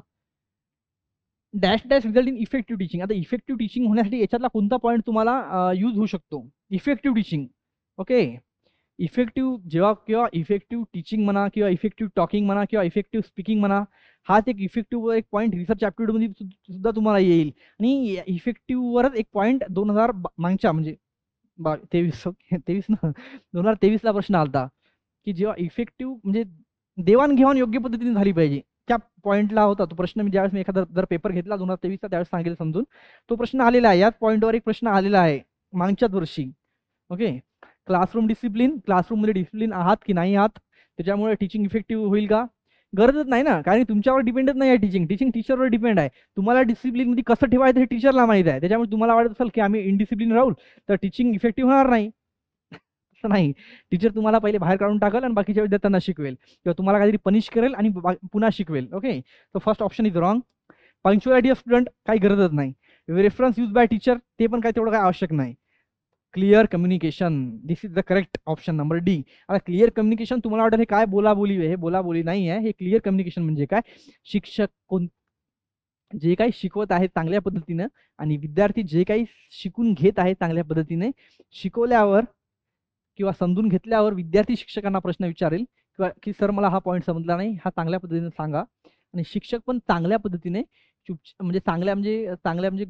Dash dash result in effective teaching. आता इफेक्टिव्ह टीचिंग होण्यासाठी याच्यातला कोणता पॉईंट तुम्हाला यूज होऊ शकतो. Effective teaching. ओके, इफेक्टिव्ह जेव्हा किंवा इफेक्टिव्ह टीचिंग म्हणा किंवा इफेक्टिव्ह टॉकिंग म्हणा किंवा इफेक्टिव्ह स्पीकिंग म्हणा, हाच एक इफेक्टिव्ह एक पॉईंट रिसर्च ॲप्टिट्यूडमध्ये सुद्धा तुम्हाला येईल. आणि इफेक्टिव्हवरच एक पॉईंट 2000 मागच्या म्हणजे 23 ना 2023ला प्रश्न आलता की जेव्हा इफेक्टिव्ह म्हणजे देवाणघेवाण योग्य पद्धतीने झाली पाहिजे, त्या पॉईंटला होता तो प्रश्न. मी ज्यावेळेस मी एखादा जर पेपर घेतला 2023चा त्यावेळेस सांगेल समजून, तो प्रश्न आलेला आहे. याच पॉईंटवर एक प्रश्न आलेला आहे मागच्याच वर्षी. ओके, क्लासरूम डिसिप्लिन, क्लासरूममध्ये डिसिप्लिन आहात की नाही आहात, त्याच्यामुळे टीचिंग इफेक्टिव्ह होईल का? गरजच नाही ना, कारण तुमच्यावर डिपेंडच नाही आहे टीचिंग. टीचिंग टीचरवर डिपेंड आहे. तुम्हाला डिसिप्लिनमध्ये कसं ठेवायचं हे टीचरला माहीत आहे. त्याच्यामुळे तुम्हाला वाटत असेल की आम्ही इनडिसिप्लिन राहू तर टीचिंग इफेक्टिव्ह होणार नाही. असं नाही, टीचर तुम्हाला पहिले बाहेर काढून टाकेल आणि बाकीच्या विद्यार्थ्यांना शिकवेल किंवा तुम्हाला काहीतरी पनिश करेल आणि पुन्हा शिकवेल. Okay, so first option is wrong. Punctuality of student काही गरजच नाही. रेफरन्स यूज बाय टीचर ते पण काही तेवढं काही आवश्यक नाही. Clear communication, this is the correct option number D. आता क्लिअर कम्युनिकेशन तुम्हाला वाटत हे काय बोलाबोली आहे, हे बोलाबोली नाही आहे. हे क्लिअर कम्युनिकेशन म्हणजे काय, शिक्षक जे काही शिकवत आहे चांगल्या पद्धतीनं आणि विद्यार्थी जे काही शिकून घेत आहे चांगल्या पद्धतीने, शिकवल्यावर किंवा समजून घेतल्यावर विद्यार्थी शिक्षकांना प्रश्न विचारेल किंवा की सर मला हा पॉईंट समजला नाही, हा चांगल्या पद्धतीने सांगा. आणि शिक्षक पण चांगल्या पद्धतीने चांगल्या म्हणजे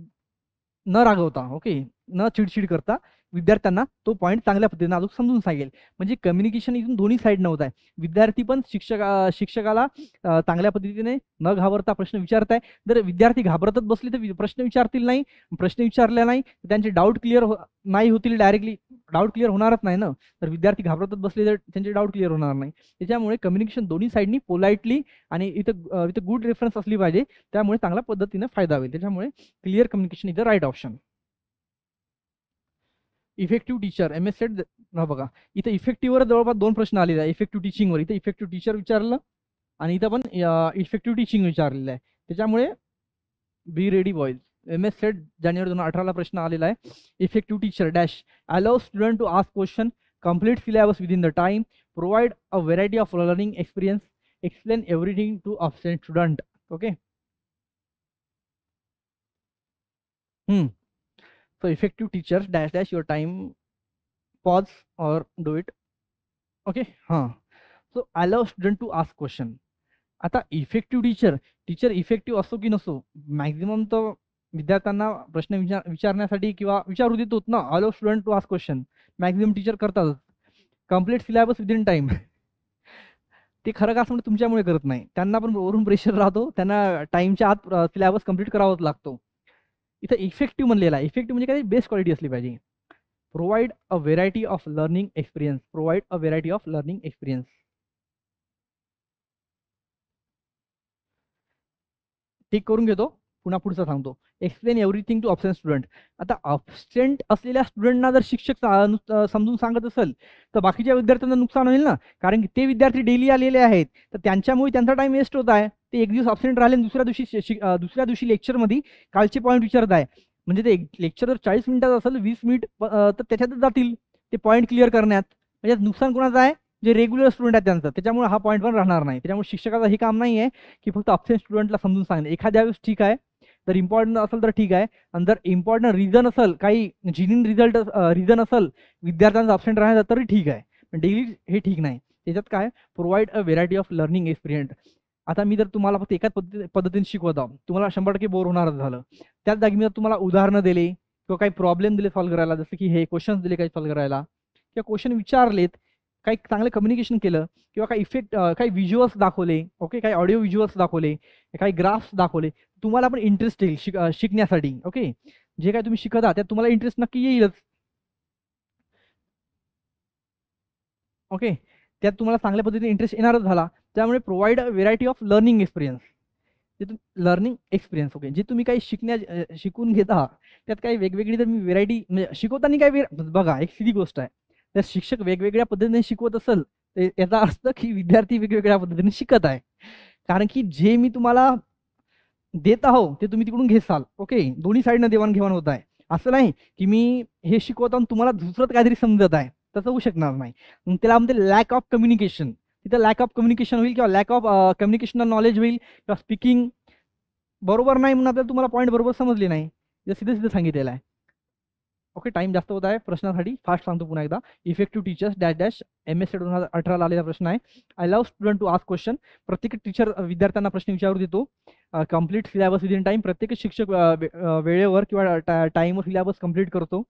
न रागवता, ओके, न चिडचिड करता विद्यार्थ्यांना तो पॉईंट चांगल्या पद्धतीने अजून समजून सांगेल. म्हणजे कम्युनिकेशन इथून दोन्ही साईडनं होत आहे. विद्यार्थी पण शिक्षकाला चांगल्या पद्धतीने न घाबरता प्रश्न विचारत आहे. जर विद्यार्थी घाबरतच बसले तर प्रश्न विचारतील नाही. प्रश्न विचारले नाही त्यांचे डाऊट क्लिअर नाही होतील. डायरेक्टली डाऊट क्लिअर होणारच नाही ना. तर विद्यार्थी घाबरतच बसले तर त्यांचे डाऊट क्लिअर होणार नाही. त्याच्यामुळे कम्युनिकेशन दोन्ही साईडनी पोलाइटली आणि इथं गुड रेफरन्स असली पाहिजे. त्यामुळे चांगल्या पद्धतीने फायदा होईल. त्याच्यामुळे clear communication is the right option. Effective teacher, MS set बघा इथं इफेक्टिव्हवर जवळपास 2 प्रश्न आलेले आहे. इफेक्टिव्ह टीचिंगवर इथं इफेक्टिव्ह टीचर विचारलं आणि इथं पण इफेक्टिव्ह टीचिंग विचारलेलं आहे. त्याच्यामुळे be ready boys. MS set जानेवारी 2018ला प्रश्न आलेला आहे. Effective teacher dash allow student to ask question, complete syllabus within the time, provide a variety of learning experience, explain everything to absent student. Okay. So effective teachers dash dash your time, pause or do it. Okay. So allow student to ask question. आता effective teacher effective असो की नसो, maximum तर विद्यार्थ्यांना प्रश्न विचारण्यासाठी किंवा विचारू देतोच ना. Allow student to ask question maximum teacher करतातच. कंप्लीट सिलेबस विदिन टाइम ते खरं का असं म्हणजे तुमच्यामुळे करत नाही, त्यांना पण वरून प्रेशर राहतो, त्यांना टाइमच्या आत सिलेबस कंप्लीट करावाच लागतो. इथं इफेक्टिव्ह म्हणलेला आहे. इफेक्टिव्ह म्हणजे काय, बेस्ट क्वालिटी असली पाहिजे. Provide a variety of learning experience, provide a variety of learning experience. Tick करून घेतो, पुन्हा पुढचा सांगतो. Explain everything to absent student. आता अब्सेंट असलेल्या स्टुडंटना जर शिक्षक समजून सांगत असेल तर बाकीच्या विद्यार्थ्यांना नुकसान होईल ना, कारण की ते विद्यार्थी डेली आलेले आहेत, तर त्यांच्यामुळे त्यांचा टाइम वेस्ट होत आहे. ते एक दिवस अब्सेंट राहिले आणि दुसऱ्या दिवशी लेक्चरमध्ये कालचे पॉईंट विचारत आहे. म्हणजे ते लेक्चर जर 40 मिनिटात असेल 20 मिनिट तर त्याच्यातच जातील ते पॉईंट क्लिअर करण्यात. म्हणजे नुकसान कोणाचं आहे, जे रेग्युलर स्टुडंट आहेत त्यांचं. त्याच्यामुळे हा पॉईंट पण राहणार नाही. त्याच्यामुळे शिक्षकाचं हे काम नाही आहे की फक्त अब्सेंट स्टुडंटला समजून सांगणे. एखाद्या वेळेस ठीक आहे, जर इम्पॉर्टंट असेल तर ठीक आहे, आणि जर इम्पॉर्टंट रिझन असेल, काही जिनिंग रिझन असेल विद्यार्थ्यांचा अब्सेंट राहण्याचा, तरी ठीक आहे. पण डेली हे ठीक नाही. त्याच्यात काय, provide a variety of learning experience. आता मी जर तुम्हाला फक्त एकाच पद्धतीने शिकवत आहोत, तुम्हाला 100% बोर होणारच झालं. त्याच जागी मी जर तुम्हाला उदाहरणं दिले किंवा काही प्रॉब्लेम दिले सॉल्व्ह करायला, जसं की हे क्वेश्चन्स दिले काही सॉल्व्ह करायला, किंवा क्वेश्चन विचारलेत, काही चांगलं कम्युनिकेशन केलं, किंवा काही इफेक्ट, काही व्हिज्युअल्स दाखवले, ओके, काही ऑडिओ व्हिज्युअल्स दाखवले, काही ग्राफ्स दाखवले, तुम्हाला पण इंटरेस्ट येईल शिकण्यासाठी. ओके, जे काय तुम्ही शिकत आहात त्यात तुम्हाला इंटरेस्ट नक्की येईलच. ओके, त्यात तुम्हाला चांगल्या पद्धतीने इंटरेस्ट येणारच झाला. त्यामुळे provide a variety of learning experience. Learning experience. Okay, जे तुम्ही काही शिकून घेता त्यात काही वेगवेगळी जर मी व्हेरायटी, म्हणजे शिकवताना काही बघा, एक सिधी गोष्ट आहे, तर शिक्षक वेगवेगळ्या पद्धतीने शिकवत असेल तर याचा अर्थ की विद्यार्थी वेगवेगळ्या पद्धतीने शिकत आहे. कारण की जे मी तुम्हाला देत आहो ते तुम्ही तिकडून घेसाल. ओके, दोन्ही साईडनं देवाणघेवाण होत आहे. असं नाही की मी हे शिकवत आहोत तुम्हाला दुसरं काहीतरी समजत आहे, तसं होऊ शकणार नाही. मग त्याला म्हणते लॅक ऑफ कम्युनिकेशन. तिथं लॅक ऑफ कम्युनिकेशन होईल किंवा लॅक ऑफ कम्युनिकेशनल नॉलेज होईल किंवा स्पीकिंग बरोबर नाही म्हणून आपल्याला तुम्हाला पॉईंट बरोबर समजले नाही, सिधे सिधे सांगितलेलं आहे. ओके, टाइम जास्त होत आहे प्रश्नासाठी, फास्ट सांगतो पुन्हा एकदा. Effective teachers dash dash MSc 2018 आलेला प्रश्न आहे. I love student to ask question. प्रत्येक टीचर विद्यार्थ्यांना प्रश्न विचारू देतो. Complete syllabus within time. प्रत्येक शिक्षक वेळेवर किंवा टाइमवर सिलेबस कंप्लीट करतो.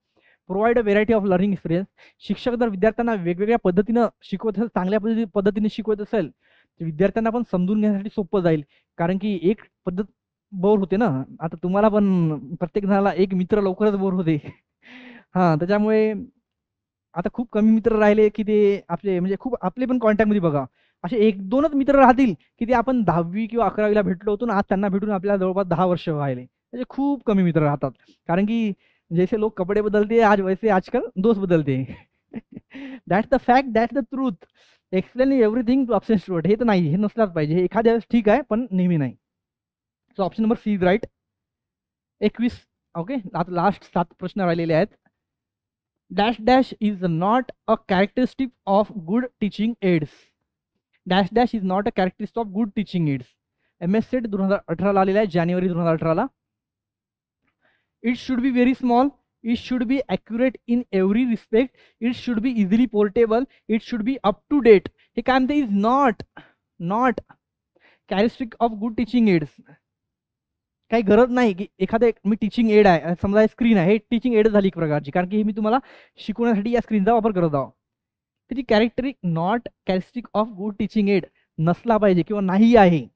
Provide a variety of learning experience. शिक्षक जर विद्यार्थ्यांना वेगवेगळ्या पद्धतीनं शिकवत असेल, चांगल्या पद्धतीने शिकवत असेल, तर विद्यार्थ्यांना पण समजून घेण्यासाठी सोपं जाईल. कारण की एक पद्धत बोर होते ना, आता तुम्हाला पण प्रत्येक जणाला एक मित्र लवकरच बोर होते. त्याच्यामुळे आता खूप कमी मित्र राहिले की ते आपले, म्हणजे खूप आपले पण कॉन्टॅक्टमध्ये बघा, असे 1-2च मित्र राहतील की ते आपण 10वी किंवा 11वीला भेटलो होतो ना, आज त्यांना भेटून आपल्याला जवळपास 10 वर्ष व्हायले. म्हणजे खूप कमी मित्र राहतात. कारण की जैसे लोक कपडे बदलते आज, वैसे आजकाल दोस्त बदलते. That's the fact, that's the truth. Explain everything to absent student. हे तर नाही, हे नसलाच पाहिजे. हे एखाद्या वेळेस ठीक आहे पण नेहमी नाही. So option number C is right. 21. Okay, आता लास्ट 7 प्रश्न राहिलेले आहेत. Dash dash is not a characteristic of good teaching aids. Dash dash is not a characteristic of good teaching aids. MSc 2018 आलेला आहे, जानेवारी 2018. It should be very small. It should be accurate in every respect. It should be easily portable. It should be up to date. हे काय म्हणते, is not characteristic of good teaching aids. काही गरज नाही की एखादं मी टीचिंग एड आहे, समजा स्क्रीन आहे, हे टीचिंग एड झाली एक प्रकारची, कारण की हे मी तुम्हाला शिकवण्यासाठी या स्क्रीनचा वापर करत आहोत. त्याची characteristic of good teaching add नसला पाहिजे किंवा नाही आहे.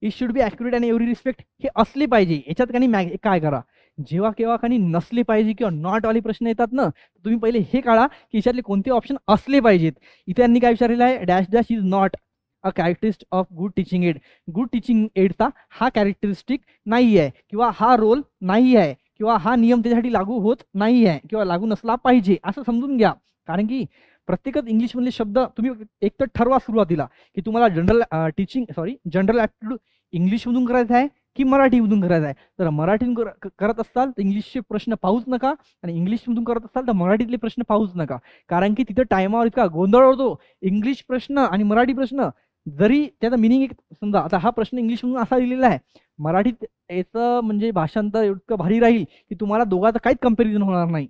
इट शुड बी ॲक्युरेट आणि एव्हरी रिस्पेक्ट हे असले पाहिजे. याच्यात काही काय करा, जेव्हा केव्हा काही नसले पाहिजे किंवा नॉट वाले प्रश्न येतात ना, तुम्ही पहिले हे काढा की याच्यातले कोणते ऑप्शन असले पाहिजेत. इथे यांनी काय विचारलेलं आहे, dash dash is not a characteristic of good teaching aid. Good teaching एडचा हा कॅरेक्टरिस्टिक नाही आहे किंवा हा रोल नाही आहे किंवा हा नियम त्याच्यासाठी लागू होत नाही आहे किंवा लागू नसला पाहिजे असं समजून घ्या. कारण की प्रत्येकच इंग्लिशमधले शब्द तुम्ही एक तर ठरवा सुरुवातीला की तुम्हाला जनरल ॲप्टिट्यूड इंग्लिशमधून करायचं आहे की मराठीमधून करायचा आहे. जर मराठीतून करत असाल तर इंग्लिशचे प्रश्न पाहूच नका, आणि इंग्लिशमधून करत असाल तर मराठीतले प्रश्न पाहूच नका, कारण की तिथं टायमावर इतका गोंधळ होतो. इंग्लिश प्रश्न आणि मराठी प्रश्न जरी त्याचा मिनिंग एक समजा, आता हा प्रश्न इंग्लिशमधून असा लिहिलेला आहे, मराठीत याचं म्हणजे भाषांतर इतकं भारी राहील की तुम्हाला दोघांचं काहीच कम्पॅरिझन होणार नाही.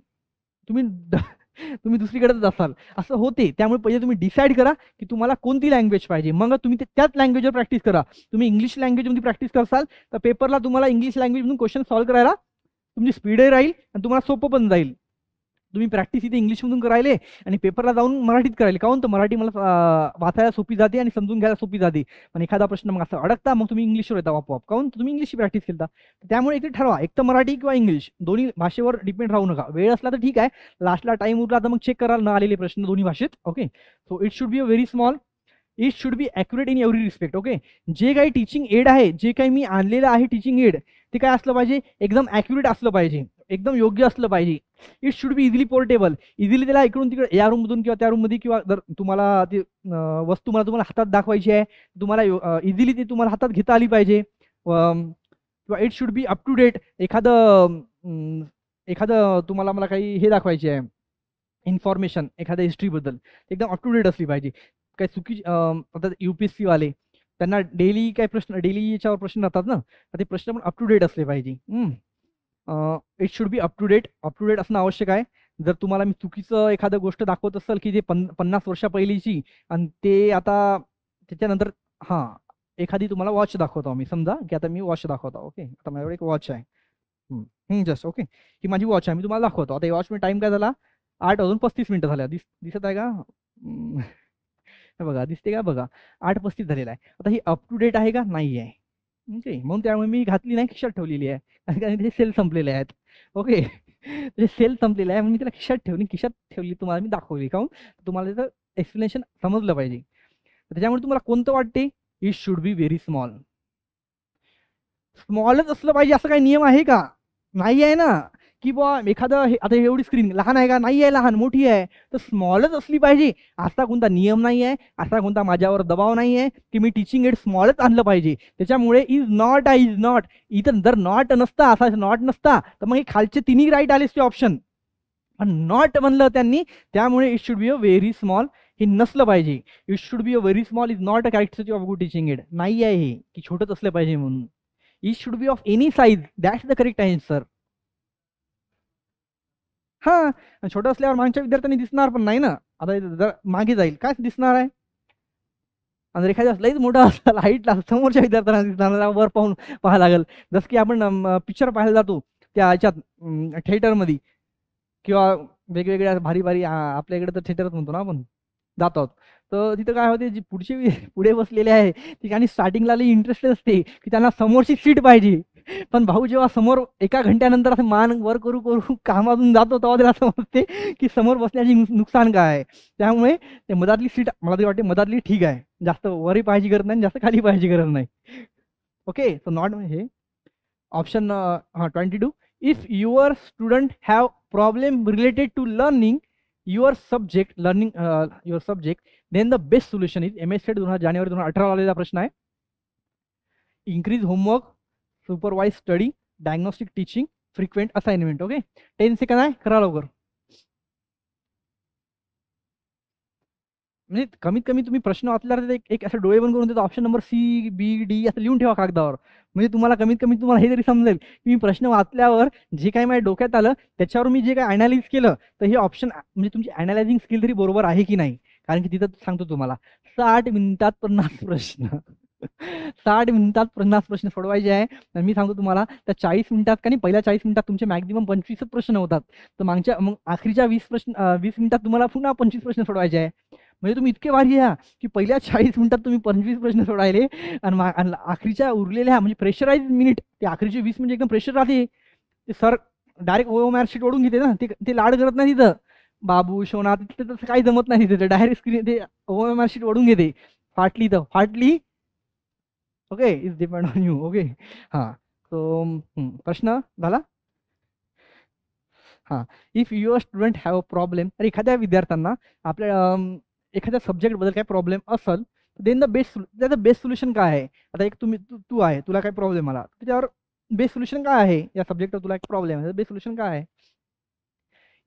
तुम्ही दुसरीकडेच असाल असं होते. त्यामुळे पहिले तुम्ही डिसाईड करा की तुम्हाला कोणती लँग्वेज पाहिजे, मग तुम्ही त्याच लँग्वेजवर प्रॅक्टिस करा. तुम्ही इंग्लिश लँग्वेजमध्ये प्रॅक्टिस करसाल तर पेपरला तुम्हाला इंग्लिश लँग्वेजमधून क्वेश्चन सॉल्व्ह करायला तुमची स्पीडही राहील आणि तुम्हाला सोपं पण जाईल. तुम्ही प्रॅक्टिस इथे इंग्लिशमधून करायले आणि पेपरला जाऊन मराठीत करायला, काहून तर मराठी मला वाचायला सोपी जाते आणि समजून घ्यायला सोपी जाते. पण एखादा प्रश्न मग असं अडकता, मग तुम्ही इंग्लिशवर येता आपोआप, काहून तुम्ही इंग्लिशची प्रॅक्टिस केलता. त्यामुळे एक ठरवा, एक तर मराठी किंवा इंग्लिश, दोन्ही भाषेवर डिपेंड राहू नका. वेळ असला तर ठीक आहे, लास्टला टाइम उरला तर मग चेक कराल न आलेले प्रश्न दोन्ही भाषेत. Okay, so it should be a very small, it should be accurate in every respect. Okay, जे काही टीचिंग एड आहे, जे काही मी आणलेलं आहे टीचिंग एड, ते काय असलं पाहिजे, एकदम ॲक्युरेट असलं पाहिजे, एकदम योग्य असलं पाहिजे. It should be easily portable, easily त्याला इकडून तिकडे या रूममधून किंवा त्या रूममध्ये, किंवा जर तुम्हाला ते वस्तू तुम्हाला हातात दाखवायची आहे, तुम्हाला इझिली ती तुम्हाला हातात घेता आली पाहिजे. किंवा it should be up to date, एखादं तुम्हाला मला काही हे दाखवायचे आहे इन्फॉर्मेशन एखाद्या हिस्ट्रीबद्दल, एकदम अप टू डेट असली पाहिजे. काही चुकी आता UPSC वाले, त्यांना डेली काय प्रश्न, डेली याच्यावर प्रश्न राहतात ना, तर ते प्रश्न पण अप टू डेट असले पाहिजे. It should be up to date, असणं आवश्यक आहे. जर तुम्हाला मी चुकीचं एखादं गोष्ट दाखवत असेल की जे 50 वर्षा पहिलीची, आणि ते आता त्याच्यानंतर एखादी तुम्हाला वॉच दाखवतो मी, समजा की आता मी वॉच दाखवतो. ओके, आता माझ्याकडे एक वॉच आहे, जस्ट ओके, ही माझी वॉच आहे, मी तुम्हाला दाखवतो. आता वॉच मी टाइम काय झाला, 8:35 झाल्या. दिसत आहे का? बघा, दिसते का? बघा, 8:35 झालेला आहे. आता ही अप टू डेट आहे का? नाही आहे. ओके, म्हणून त्यामुळे मी घातली नाही, खिशात ठेवलेली आहे, कारण त्याचे सेल संपलेले आहेत. ओके, त्याचे सेल संपलेले आहे, मी त्याला खिशात ठेवली, तुम्हाला मी दाखवली, काहून तुम्हाला त्याचं एक्सप्लेनेशन समजलं पाहिजे. त्याच्यामुळे तुम्हाला कोणतं वाटते, it should be very small. स्मॉलच असलं पाहिजे असं काही नियम आहे का? नाही आहे ना, की बुवा एखादं आता एवढी स्क्रीन लहान आहे का? नाही आहे, लहान मोठी आहे, तर स्मॉलच असली पाहिजे असा कोणता नियम नाही आहे, असा कोणता माझ्यावर दबाव नाही आहे की मी टीचिंग एड स्मॉलच आणलं पाहिजे. त्याच्यामुळे इज नॉट इथं जर नॉट नसता, असा नॉट नसता, तर मग हे खालचे तिन्ही राईट आले असते ऑप्शन, पण नॉट म्हणलं त्यांनी, त्यामुळे it should be a very small, हे नसलं पाहिजे. It should be a very small is not a characteristic of good teaching add. नाही आहे हे की छोटंच असलं पाहिजे म्हणून. It should B of any size, that's the correct answer. छोटं असल्यावर मागच्या विद्यार्थ्यांनी दिसणार पण नाही ना, आता जर मागे जाईल काय दिसणार आहे, आणि एखाद्या लईच मोठा असेल हाईटला, समोरच्या विद्यार्थ्यांना दिसणार, वर पाहून पाहायला लागेल. जसं की आपण पिक्चर पाहायला जातो त्या ह्याच्यात थिएटरमध्ये, किंवा वेगवेगळ्या भारी भारी आपल्या इकडे तर थिएटरच म्हणतो ना आपण, जात आहोत. तर तिथं काय होते, जे पुढे बसलेले आहे ठिकाणी स्टार्टिंगला लई इंटरेस्टेड असते की त्यांना समोरची सीट पाहिजे, पण भाऊ जेव्हा समोर एका घंट्यानंतर असं मान वर करू करू कामातून जातो, तेव्हा त्याला समजते की समोर बसण्याची नुकसान काय आहे. त्यामुळे ते मधातली सीट मला तरी वाटते मधातली ठीक आहे, जास्त वरही पाहायची गरज नाही, जास्त खाली पाहायची गरज नाही. ओके, सो नॉट हे option 22. If your student have problem related to learning your subject, then the best solution is MS जानेवारी 2018 आलेला प्रश्न आहे. Increase homework, supervise study, diagnostic teaching, frequent assignment. Okay, 10 second आहे, करा लवकर. म्हणजे कमीत कमी तुम्ही प्रश्न वाचल्यावर एक असं डोळे बंद करून देतो, ऑप्शन नंबर CBD असं लिहून ठेवा कागदावर, म्हणजे तुम्हाला कमीत कमी तुम्हाला हे तरी समजेल की मी प्रश्न वाचल्यावर जे काही माझ्या डोक्यात आलं त्याच्यावर मी जे काही अनालिज केलं, तर हे ऑप्शन म्हणजे तुमची अनालायझिंग स्किल तरी बरोबर आहे की नाही. कारण की तिथं सांगतो तुम्हाला 60 मिनिटात 50 प्रश्न 60 मिनिटात 50 प्रश्न सोडवायचे आहे. आणि मी सांगतो तुम्हाला त्या 40 मिनिटात का नाही, पहिल्या 40 मिनिटात तुमचे मॅक्झिमम 25च प्रश्न होतात, तर मग आखरीच्या 20 मिनिटात तुम्हाला पुन्हा 25 प्रश्न सोडवायचे आहे. म्हणजे तुम्ही इतके भारी आहे की पहिल्या 40 मिनिटात तुम्ही 25 प्रश्न सोडायले, आणि आखरीच्या उरलेल्या म्हणजे प्रेशराईज मिनिट, ते आखरीचे 20 म्हणजे एकदम प्रेशर राहते. ते सर डायरेक्ट OMR शीट ओढून घेते ना, ते लाड करत नाही तिथं, बाबू शोना तिथे तसं काही जमत नाही तिथे, डायरेक्ट स्क्रीन ते OMR शीट ओढून घेते. फाटली तर फाटली. Okay, is depend on you. Okay, so प्रश्न झाला. If your student have a problem, तर एखाद्या विद्यार्थ्यांना आपल्या एखाद्या सब्जेक्टबद्दल काय प्रॉब्लेम असेल, देन त्याचं बेस्ट सोल्युशन काय आहे. आता एक तू आहे, तुला काय प्रॉब्लेम आला, त्याच्यावर बेस्ट सोल्युशन काय आहे. या सब्जेक्टवर तुला एक प्रॉब्लेम आहे, बेस्ट सोल्युशन काय आहे.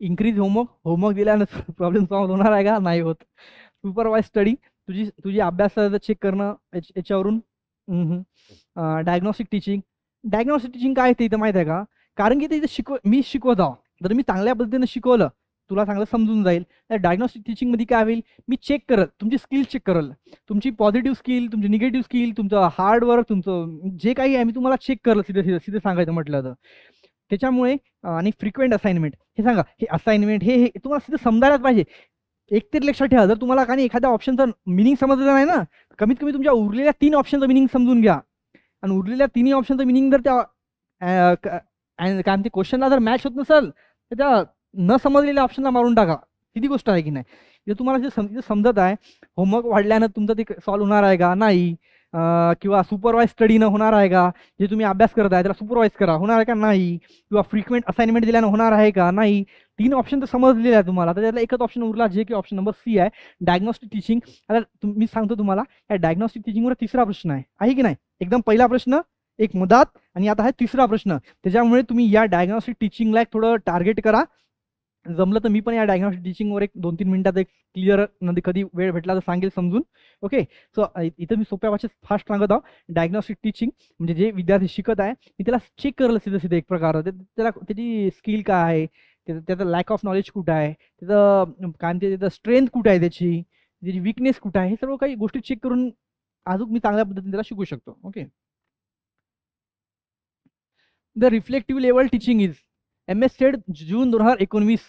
इन्क्रीज होमवर्क दिल्यानंतर प्रॉब्लेम सॉल्व्ह होणार आहे का, नाही होत. सुपरवाइज स्टडी, तुझी अभ्यास चेक करणं याच्यावरून. डायग्नॉस्टिक टीचिंग काय ते इथं माहित आहे का, कारण की ते इथं मी शिकवत आहो, जर मी चांगल्या पद्धतीने शिकवलं तुला चांगलं समजून जाईल. त्या डायग्नॉस्टिक टीचिंगमध्ये काय होईल, मी चेक करत तुमची स्किल चेक करल, तुमची पॉझिटिव्ह स्किल, तुमची निगेटिव्ह स्किल, तुमचं हार्डवर्क, तुमचं जे काही आहे मी तुम्हाला चेक करल. सिधे सांगायचं म्हटलं तर त्याच्यामुळे. आणि फ्रिक्वेंट असाइनमेंट, हे सांगा, हे असाइनमेंट हे तुम्हाला सिधं समजायलाच पाहिजे. एक तरी लक्षात ठेवा, जर तुम्हाला काही एखाद्या ऑप्शनचं मिनिंग समजलं नाही ना, कमीत कमी तुमच्या उरलेल्या 3 ऑप्शनचं मिनिंग समजून घ्या. आणि उरलेल्या 3 ऑप्शनचं मिनिंग जर त्या काय म्हणते क्वेश्चनला जर मॅच होत नसेल तर त्या न समजलेल्या ऑप्शनला मारून टाका. किती गोष्ट आहे की नाही. जर तुम्हाला जे समजत आहे, होमवर्क वाढल्यानं तुमचं ते सॉल्व्ह होणार आहे का, नाही. किंवा सुपरवाइज स्टडीनं होणार आहे का, जे तुम्ही अभ्यास करत आहे त्याला सुपरवाइज करा, होणार आहे का, नाही. किंवा फ्रिक्वेंट असाइनमेंट दिल्यानं होणार आहे का, नाही. 3 ऑप्शन तर समजलेले आहे तुम्हाला, तर त्यातला एकच ऑप्शन उरला, जे की ऑप्शन नंबर सी आहे, डायग्नॉस्टिक टीचिंग. आता मी सांगतो तुम्हाला, या डायग्नॉस्टिक टीचिंगवर 3रा प्रश्न आहे की नाही. एकदम पहिला प्रश्न, एक मदात, आणि आता आहे 3रा प्रश्न. त्याच्यामुळे तुम्ही या डायग्नॉस्टिक टीचिंगला एक थोडं टार्गेट करा. जमलं तर मी पण या डायग्नॉस्टिक टीचिंगवर एक 2-3 मिनिटात एक क्लिअर नंतर कधी वेळ भेटला तर सांगेल समजून. ओके. सो इथं मी सोप्या भाषेत फास्ट सांगत आहो. डायग्नॉस्टिक टीचिंग म्हणजे जे विद्यार्थी शिकत आहे मी त्याला चेक करलं सिधं एक प्रकार, त्याला त्याची स्किल काय आहे, त्याचं लॅक ऑफ नॉलेज कुठं आहे, त्याचं काय म्हणते, त्याचं स्ट्रेंथ कुठं आहे, त्याची विकनेस कुठं आहे, हे सर्व काही गोष्टी चेक करून अजून मी चांगल्या पद्धतीने त्याला शिकू शकतो. Okay. The reflective level teaching is MS set June 2019.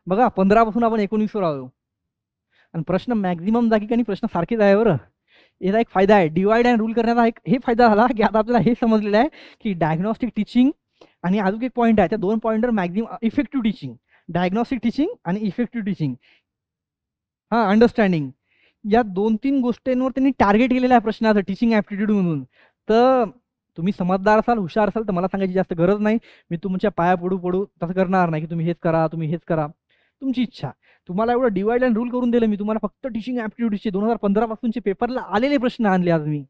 बघा 15 पासून आपण 19 वर आलो. आणि प्रश्न मॅक्झिमम जागी काही प्रश्न सारखेच आहे बरं. याचा एक फायदा आहे, डिवाइड अँड रूल करण्याचा एक हे फायदा झाला की आता आपल्याला हे समजलेलं आहे की डायग्नॉस्टिक टीचिंग आणि अजून एक पॉईंट आहे, त्या 2 पॉईंटवर maximum effective teaching, diagnostic teaching आणि इफेक्टिव्ह टीचिंग, अंडरस्टँडिंग, या 2-3 गोष्टींवर त्यांनी टार्गेट केलेलं आहे प्रश्नाचं टीचिंग ॲप्टिट्यूड म्हणून. तर तुम्ही समजदार असाल, हुशार असाल तर मला सांगायची जास्त गरज नाही. मी तुमच्या पाया पडू तसं करणार नाही की तुम्ही हेच करा, तुम्ही हेच करा, तुमची इच्छा. तुम्हाला एवढं डिवाइड अँड रूल करून दिलं मी, तुम्हाला फक्त टीचिंग ॲप्टिट्यूडचे 2015 पासूनचे पेपरला आलेले प्रश्न आणले आज मी.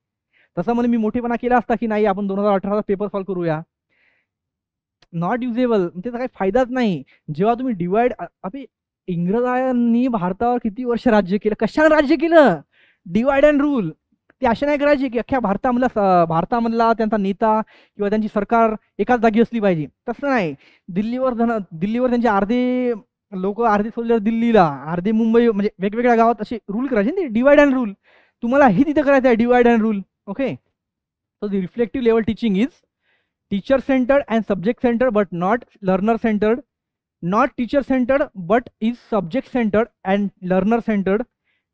तसं मला मी मोठेपणा केला असता की नाही आपण 2018चा पेपर सॉल्व्ह करूया, नॉट युजेबल, त्याचा काही फायदाच नाही. जेव्हा तुम्ही डिवाइड, अभि इंग्रजांनी भारतावर किती वर्ष राज्य केलं, कशाने राज्य केलं, डिवाइड अँड रूल. ते असे नाही करायचे की अख्ख्या भारतामधला त्यांचा नेता किंवा त्यांची सरकार एकाच जागी असली पाहिजे, तसं नाही. दिल्लीवर त्यांचे अर्धे लोक, अर्धे सोल्जर दिल्लीला, अर्धे मुंबई, म्हणजे वेगवेगळ्या गावात असे रूल करायचे ना, डिवाइड अँड रूल. तुम्हाला हे तिथे करायचं आहे, divide and rule. Okay. So the reflective level teaching is teacher centred and subject centered but not learner centred, not teacher centered but is subject centered and learner centered,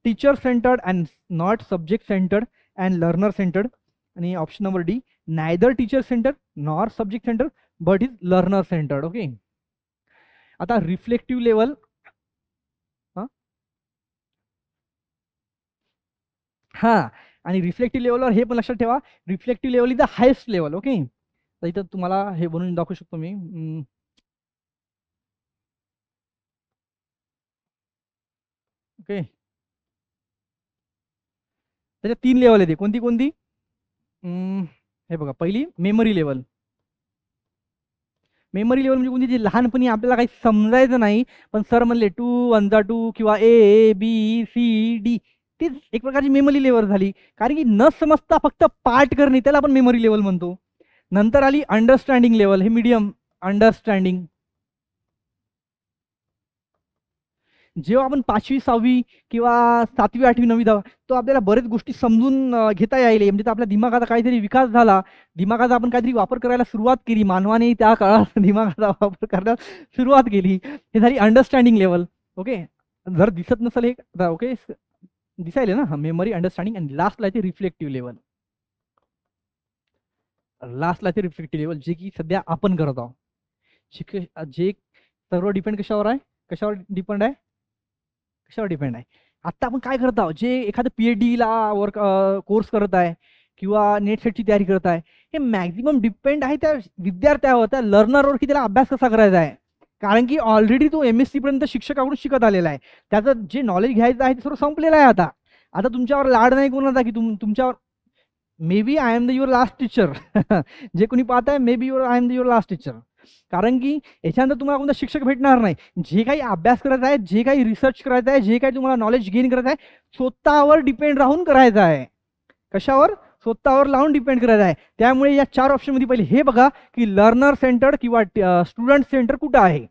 teacher centered and not subject centered and learner centered. आणि option number D, neither teacher centered nor subject centered but is learner centered. Okay. आता reflective level, आणि reflective लेवलवर हे पण लक्षात ठेवा, reflective level is the highest level. Okay. तर इथं तुम्हाला हे बनवून दाखवू शकतो मी. ओके. त्याच्यात 3 लेवल येते. कोणती? हे बघा, पहिली मेमरी लेवल. मेमरी लेवल म्हणजे कोणती, जी लहानपणी आपल्याला काही समजायचं नाही, पण सर म्हणले 2 1 2 किंवा ABCD, तीच एक प्रकारची मेमरी लेवल झाली. कारण की न समजता फक्त पाठ करणे, त्याला आपण मेमरी लेवल म्हणतो. नंतर आली अंडरस्टँडिंग लेवल, हे मीडियम अंडरस्टँडिंग. जेव्हा आपण 5वी 6वी किंवा 7वी 8वी 9वी 10वी, तो आपल्याला बरेच गोष्टी समजून घेता यायला, म्हणजे आपल्या दिमागाचा काहीतरी विकास झाला, दिमागाचा आपण काहीतरी वापर करायला सुरुवात केली, मानवाने त्या काळात दिमागाचा वापर करायला सुरुवात केली, हे झाली अंडरस्टँडिंग लेवल. ओके. जर दिसत नसेल हे, ओके दिसायले ना, मेमरी, अंडरस्टँडिंग, आणि लास्टला येते रिफ्लेक्टिव्ह लेवल. लास्टला येते रिफ्लेक्टिव्ह लेवल, जे की सध्या आपण करत आहोत. जे सर्व डिपेंड कशावर डिपेंड आहे. आता आपण काय करत आहोत, जे एखादं PhDला कोर्स करत आहे किंवा नेट सेटची तयारी करत आहे, हे मॅक्झिमम डिपेंड आहे त्या विद्यार्थ्यावर, त्या लर्नरवर, की त्याला अभ्यास कसा करायचा आहे. कारण की ऑलरेडी तो MSc पर्यंत शिक्षकाकडून शिकत आलेला आहे, त्याचं जे नॉलेज घ्यायचं आहे ते सर्व संपलेलं आहे. आता आता तुमच्यावर लाड नाही कोणाचा की तुमच्यावर maybe I am the your last teacher जे कोणी पाहत आहे maybe I am the your last teacher. कारण की याच्यानंतर तुम्हाला कोणता शिक्षक भेटणार नाही. जे काही अभ्यास करायचा आहे, जे काही रिसर्च करायचं आहे, जे काही तुम्हाला नॉलेज गेन करायचं आहे, स्वतःवर डिपेंड राहून करायचं आहे. कशावर? स्वतःवर लावून डिपेंड करायचं आहे. त्यामुळे या 4 ऑप्शनमध्ये पहिले हे बघा की लर्नर सेंटर्ड किंवा स्टुडंट सेंटर कुठं आहे,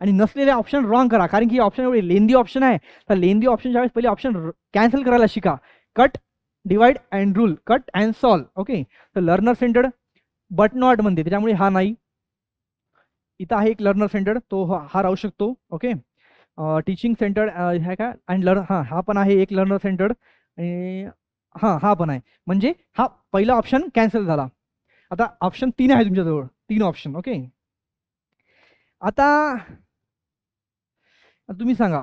आणि नसलेले ऑप्शन रॉंग करा. कारण की ऑप्शन एवढे लेंदी ऑप्शन आहे, तर लेंदी ऑप्शनच्या वेळेस पहिले ऑप्शन कॅन्सल करायला शिका. Cut, divide and rule, cut and solve. Okay, तर लर्नर सेंटर्ड बट नॉट म्हणते, त्याच्यामुळे हा नाही. इथं आहे एक लर्नर सेंटर्ड, तो हा राहू शकतो. ओके, टीचिंग सेंटर्ड आहे का, अँड हा पण आहे एक लर्नर सेंटर्ड, आणि हा पण आहे. म्हणजे हा पहिला ऑप्शन कॅन्सल झाला. आता ऑप्शन 3 आहे तुमच्याजवळ, 3 ऑप्शन. ओके, आता तुम्ही सांगा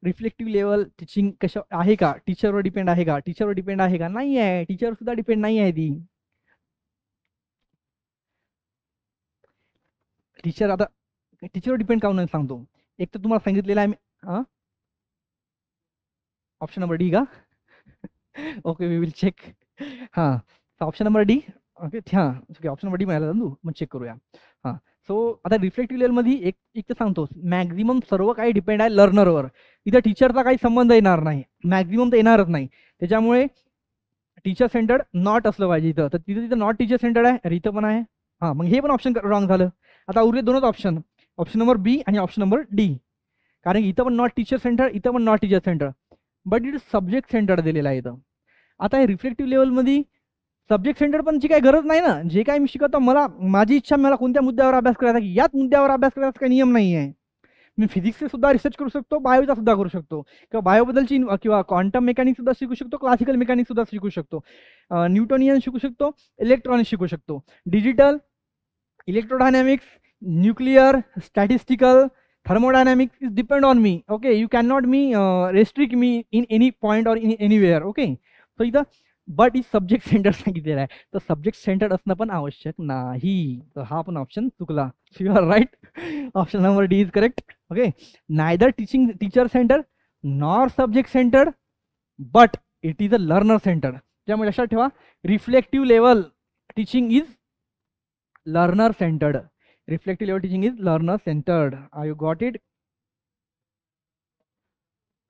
रिफ्लेक्टिव्ह लेवल टीचिंग कशा आहे का, टीचरवर डिपेंड आहे का, टीचरवर डिपेंड आहे का, नाही आहे. टीचर सुद्धा डिपेंड नाही आहे ती. टीचर आता टीचरवर डिपेंड काऊन नाही सांगतो. एक तर तुम्हाला सांगितलेलं आहे मी, ऑप्शन नंबर डी का? Okay, we will check. हां, ऑप्शन नंबर डी. ओके, हां, ओके, ऑप्शन नंबर डी मिळाला तू, मग चेक करूया. हां, सो आता रिफ्लेक्टिव्ह लेवलमध्ये एक तर सांगतो, मॅक्झिमम सर्व काही डिपेंड आहे लर्नरवर. इथं टीचरचा काही संबंध येणार नाही, मॅक्झिमम तर येणारच नाही. त्याच्यामुळे टीचर सेंटर्ड नॉट असलं पाहिजे इथं. तर तिथं नॉट टीचर सेंटर्ड आहे, इथं पण आहे. हां, मग हे पण ऑप्शन रॉंग झालं. आता उरले 2च ऑप्शन, ऑप्शन नंबर बी आणि ऑप्शन नंबर डी. कारण इथं पण नॉट टीचर सेंटर, इथं पण not teacher centre, but it subject centre दिलेलं आहे इथं. आता हे रिफ्लेक्टिव्ह लेवलमध्ये सब्जेक्ट सेंटर पणची काही गरज नाही ना. जे काही मी शिकवतो, माझी इच्छा, मला कोणत्या मुद्द्यावर अभ्यास करायचा, याच मुद्द्यावर अभ्यास करायचा काही नियम नाही आहे. मी फिजिक्सचे सुद्धा रिसर्च करू शकतो, बायोचा सुद्धा करू शकतो, किंवा बायोबद्दलची किंवा क्वांटम मेकॅनिक्स सुद्धा शिकू शकतो, क्लासिकल मेकॅनिक्स सुद्धा शिकू शकतो, न्यूटोनियन शिकू शकतो, इलेक्ट्रॉनिक्स शिकू शकतो, digital, electrodynamics, nuclear, statistical, thermodynamics is depend on me. Okay, you cannot restrict me in any point or in anywhere. Okay, so इथं बट इज सब्जेक्ट सेंटर सांगितलेलं आहे, तर सब्जेक्ट सेंटर्ड असणं पण आवश्यक नाही. तर हा पण ऑप्शन चुकला. You are right, option number D is correct. Okay, neither teacher center nor subject centered, but it is a learner center. त्यामुळे लक्षात ठेवा, reflective level teaching is learner centered. Reflective level teaching is learner centered. Are you got it?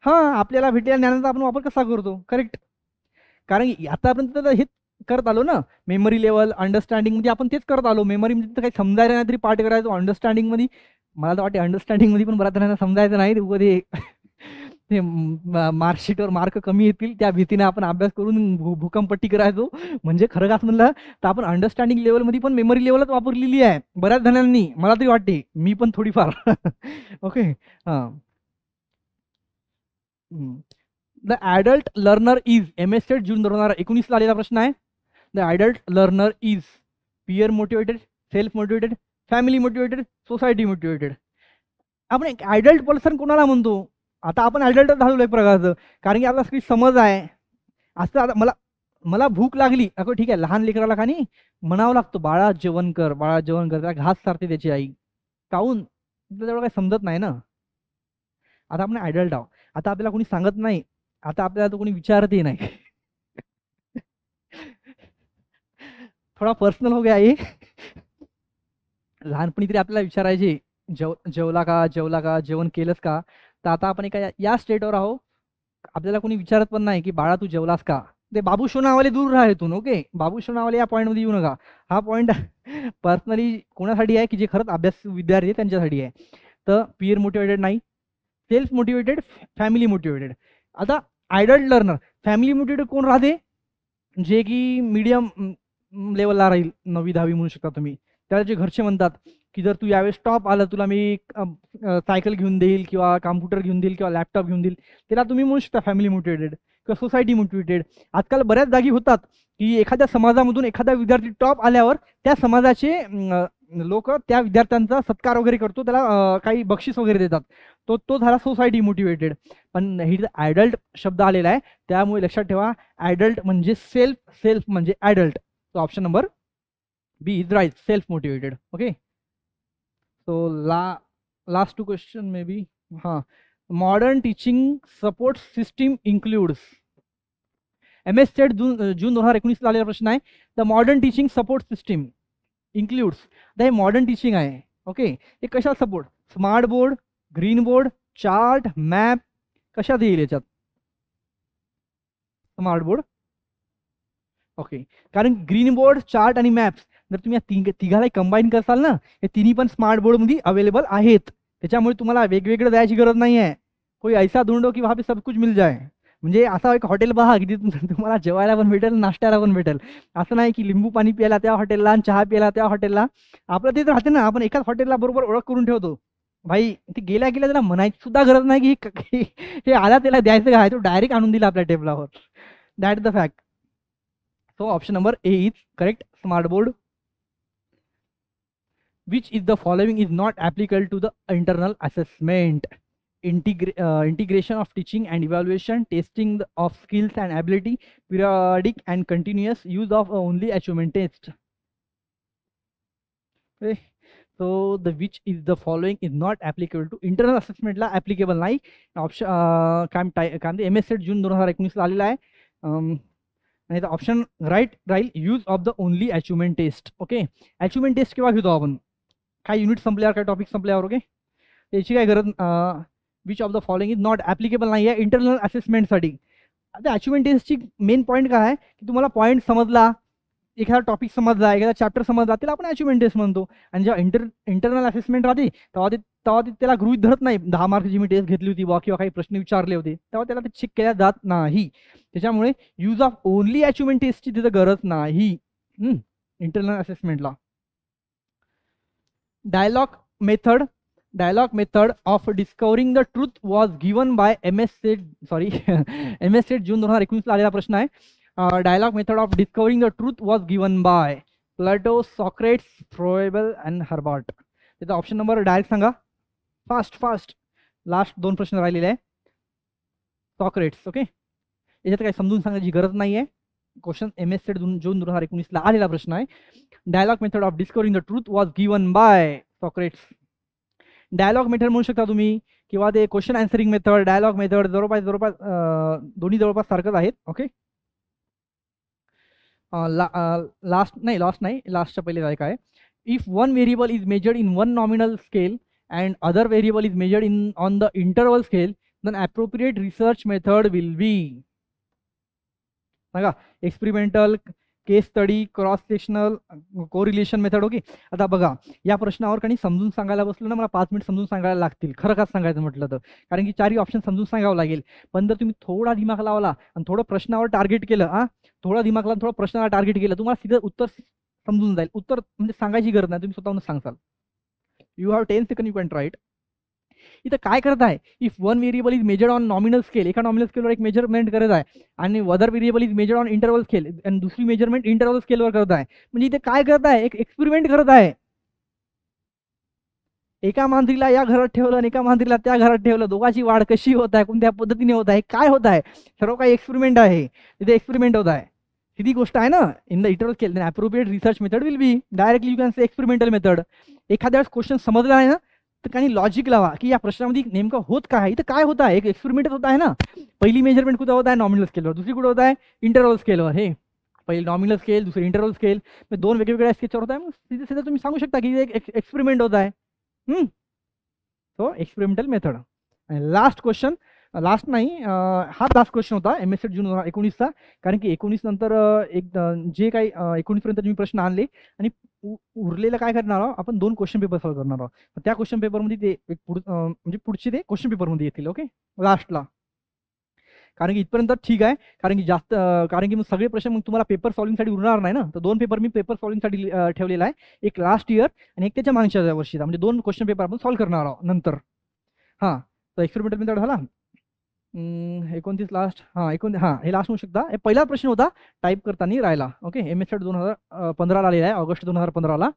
हां, आपल्याला भेटलेल्या ज्ञानाचा आपण वापर कसा करतो, करेक्ट. कारण आतापर्यंत तर हेच करत आलो ना, मेमरी लेवल, अंडरस्टँडिंगमध्ये आपण तेच करत आलो. मेमरीमध्ये तर काही समजायला नाही तरी पाठ करायचो. अंडरस्टँडिंगमध्ये मला तर वाटते अंडरस्टँडिंगमध्ये पण बऱ्याच जणांना समजायचं नाही, ते मार्कशीटवर मार्क कमी येतील त्या भीतीने आपण अभ्यास करून भूकंपट्टी करायचो. म्हणजे खरं का म्हणलं तर आपण अंडरस्टँडिंग लेवलमध्ये पण मेमरी लेवलच वापरलेली आहे बऱ्याच जणांनी, मला तरी वाटते, मी पण थोडीफार. ओके, हां. The adult learner is, M S. June 2019 आलेला प्रश्न आहे. The adult learner is peer motivated, self motivated, family motivated, society motivated. आपण एक ॲडल्ट पर्सन कोणाला म्हणतो? आता आपण ॲडल्टच झालो एक प्रकारचं, कारण की आपला सगळी समज आहे. असं आता मला भूक लागली, अगं ठीक आहे, लहान लेकराला का नाही म्हणावं लागतं, बाळा जेवण कर, बाळा जेवण कर, त्याला घास सारते त्याची आई. काहून? त्याच्यावर काही समजत नाही ना. आता आपण ॲडल्ट आहोत, आता आपल्याला कोणी सांगत नाही, आता आपल्याला तो कोणी विचारतही नाही. थोडा पर्सनल हो गया ये. लहानपणी तरी आपल्याला विचारायचे, जेवला का, जेवला का, जेवण केलंस का. तर आता आपण एका या स्टेटवर आहो, आपल्याला कोणी विचारत पण नाही की बाळा तू जेवलास का. ते बाबू शोनावाले दूर राहा इथून. ओके, बाबू शोनावाले या पॉईंटमध्ये येऊ नका. हा पॉईंट पर्सनली कोणासाठी आहे की जे खरंच अभ्यास विद्यार्थी आहे त्यांच्यासाठी आहे. तर पीअर मोटिवेटेड नाही, सेल्फ मोटिवेटेड, फॅमिली मोटिवेटेड. आता ॲडल्ट लर्नर, फॅमिली मोटिवेटेड कोण राहते? जे की मीडियम लेवलला राहील, 9वी 10वी म्हणू शकता तुम्ही. त्याला जे घरचे म्हणतात की जर तू यावेळेस टॉप आलं, तुला मी सायकल घेऊन देईल किंवा कॉम्प्युटर घेऊन देईल किंवा लॅपटॉप घेऊन देईल, त्याला तुम्ही म्हणू शकता फॅमिली मोटिवेटेड किंवा सोसायटी मोटिवेटेड. आजकाल बऱ्याच जागी होतात की एखाद्या समाजामधून एखादा विद्यार्थी टॉप आल्यावर त्या समाजाचे लोक त्या विद्यार्थ्यांचा सत्कार वगैरे करतो, त्याला काही बक्षीस वगैरे देतात. तो झाला सोसायटी मोटिवेटेड. पण ही ॲडल्ट शब्द आलेला आहे, त्यामुळे लक्षात ठेवा, ॲडल्ट म्हणजे सेल्फ म्हणजे adult. So option number B is right, self motivated. Okay, so last 2 question may be. हां, modern teaching support system includes. MS set June 2019 आलेला प्रश्न आहे. The modern teaching support system includes. हे modern teaching आहे. Okay, हे कशाला support? Smart board, green board, chart, map, कशात येईल याच्यात? Smart board. ओके, कारण ग्रीन बोर्ड, चार्ट आणि मॅप्स जर तुम्ही या तिघाला कंबाईन करसाल ना, हे तिन्ही पण स्मार्ट बोर्डमध्ये अवेलेबल आहेत. त्याच्यामुळे तुम्हाला वेगवेगळं द्यायची गरज नाही आहे. कोई ऐसा ढूंढो की वहाँ पे सब कुछ मिल जाए. म्हणजे असा एक हॉटेल पहा की तुम्हाला जेवायला पण भेटेल, नाश्त्याला पण भेटेल. असं नाही की लिंबू पाणी प्यायला त्या हॉटेलला आणि चहा प्यायला त्या हॉटेलला. आपलं तेच राहते ना, आपण एकाच हॉटेलला बरोबर ओळख करून ठेवतो. भाई ते गेल्या त्याला म्हणायची सुद्धा गरज नाही की हे आला त्याला द्यायचं काय, तो डायरेक्ट आणून दिला आपल्या टेबलावर. That the fact. So option number A is correct, smart board. Which is the following is not applicable to the internal assessment? Integration of teaching and evaluation, testing of skills and ability, periodic and continuous use of only achievement test. Okay, so the which is the following is not applicable to internal assessment ला applicable नाही. Option काय MS set June 2019 ला आलेला आहे. आणि option right राहील, use of the only achievement test. Okay, achievement test केव्हा घेतो आपण? काय युनिट संपल्यावर, काय टॉपिक संपल्यावर. ओके, त्याची काय गरज. Which of the following is not applicable नाही आहे इंटरनल असेसमेंटसाठी. आता अचिव्हमेंट टेस्टची मेन पॉईंट काय आहे की तुम्हाला पॉईंट समजला, एखादा टॉपिक समजला, एखादा चॅप्टर समजला, त्याला आपण अचिव्हमेंट टेस्ट म्हणतो. आणि जेव्हा इंटरनल असेसमेंट राहते तेव्हा ते त्याला गृहीत धरत नाही. 10 मार्कची मी टेस्ट घेतली होती बा किंवा काही प्रश्न विचारले होते, तेव्हा त्याला ते चेक केल्या जात नाही. त्याच्यामुळे यूज ऑफ ओनली अचिव्हमेंट टेस्टची तिथं गरज नाही internal असेसमेंटला. Dialogue method of discovering the truth was given by MS set June 2019 आलेला प्रश्न आहे. Dialogue method of discovering the truth was given by Plato, Socrates, Froebel and Herbart. त्याचा option number direct सांगा, fast. Last 2 प्रश्न राहिलेले आहे. Socrates. Okay, याच्यात काही समजून सांगायची गरज नाही आहे. क्वेश्चन MS सेट जून 2019 ला आलेला प्रश्न आहे. Dialogue method of discovering the truth was given by Socrates. Dialogue method म्हणू शकता तुम्ही, किंवा ते question answering method, dialogue method जवळपास दोन्ही जवळपास सारखंच आहेत. ओके, लास्टच्या पहिले काय, if one variable is measured in one nominal scale and other variable is measured in on the interval scale, then appropriate research method will be. सांगा, experimental, case study, cross sectional, correlation method. Okay, आता बघा या प्रश्नावर काही समजून सांगायला बसलो ना, मला 5 मिनिट समजून सांगायला लागतील खरं का सांगायचं म्हटलं तर, कारण की 4ही ऑप्शन समजून सांगावं लागेल. पण जर तुम्ही थोडा दिमाग लावला आणि थोडं प्रश्नावर टार्गेट केलं, थोडा दिमाग लावून थोडं प्रश्नावर टार्गेट केलं, तुम्हाला सीधं उत्तर समजून जाईल. उत्तर म्हणजे सांगायची गरज नाही, तुम्ही स्वतःहून सांगसाल. You have 10 second, you can try it. इथं काय करत आहे, if one variable is measured on nominal scale, एका नॉमिनल स्केलवर एक मेजरमेंट करत आहे, आणि other variable is measured on interval scale, आणि दुसरी मेजरमेंट इंटरवल स्केलवर करत आहे. म्हणजे इथे काय करत आहे, एक एक्सपेरिमेंट करत आहे. एका मांजरीला या घरात ठेवलं आणि एका मांजरीला त्या घरात ठेवलं, दोघांची वाढ कशी होत आहे, कोणत्या पद्धतीने होत आहे, काय होत आहे, सर्व काही एक्सपेरिमेंट आहे. इथे एक्सपेरिमेंट होत आहे, सीधी गोष्ट आहे ना. In the interval scale then appropriate research method will be, directly you can say experimental method. एखाद्या वेळेस क्वेश्चन समजला आहे ना, तर काही लॉजिक लावा की या प्रश्नामध्ये नेमकं होत काय, इथं काय होत आहे, एक एक्सपेरिमेंट होत आहे ना. पहिली मेजरमेंट कुठं होत आहे, नॉमिनल स्केलवर, दुसरी कुठं होत आहे, इंटरवल स्केलवर. हे पहिली नॉमिनल स्केल, दुसरी इंटरवल स्केल, 2 वेगवेगळ्या स्केलवर होत आहे. मग सीधे तुम्ही सांगू शकता की एक एक्सपेरिमेंट होत आहे. So experimental method. आणि लास्ट क्वेश्चन, लास्ट नाही, हा लास्ट क्वेश्चन होता MS सेट जून 2019चा, कारण की 19 नंतर जे काही 19 पर्यंत तुम्ही प्रश्न आणले, आणि उरलेलं काय करणार आहोत आपण, 2 क्वेश्चन पेपर सॉल्व्ह करणार आहोत. त्या क्वेश्चन पेपरमध्ये ते म्हणजे पुढचे ते क्वेश्चन पेपरमध्ये येतील. ओके, लास्टला. कारण की इथपर्यंत ठीक आहे, कारण की मग सगळे प्रश्न मग तुम्हाला पेपर सॉल्विंगसाठी उरणार नाही ना. तर 2 पेपर मी पेपर सॉल्विंगसाठी ठेवलेला आहे, एक लास्ट इयर आणि एक त्याच्या मागच्या वर्षीचा. म्हणजे 2 क्वेश्चन पेपर आपण सॉल्व्ह करणार आहोत नंतर. तर एक्सपेरिमेंटल मेथड झाला. 29 लास्ट, हे लास्ट होऊ शकता. हे पहिला प्रश्न होता टाईप करताना राहिला. ओके, MS सेट 2015ला आलेला आहे, ऑगस्ट 2015ला.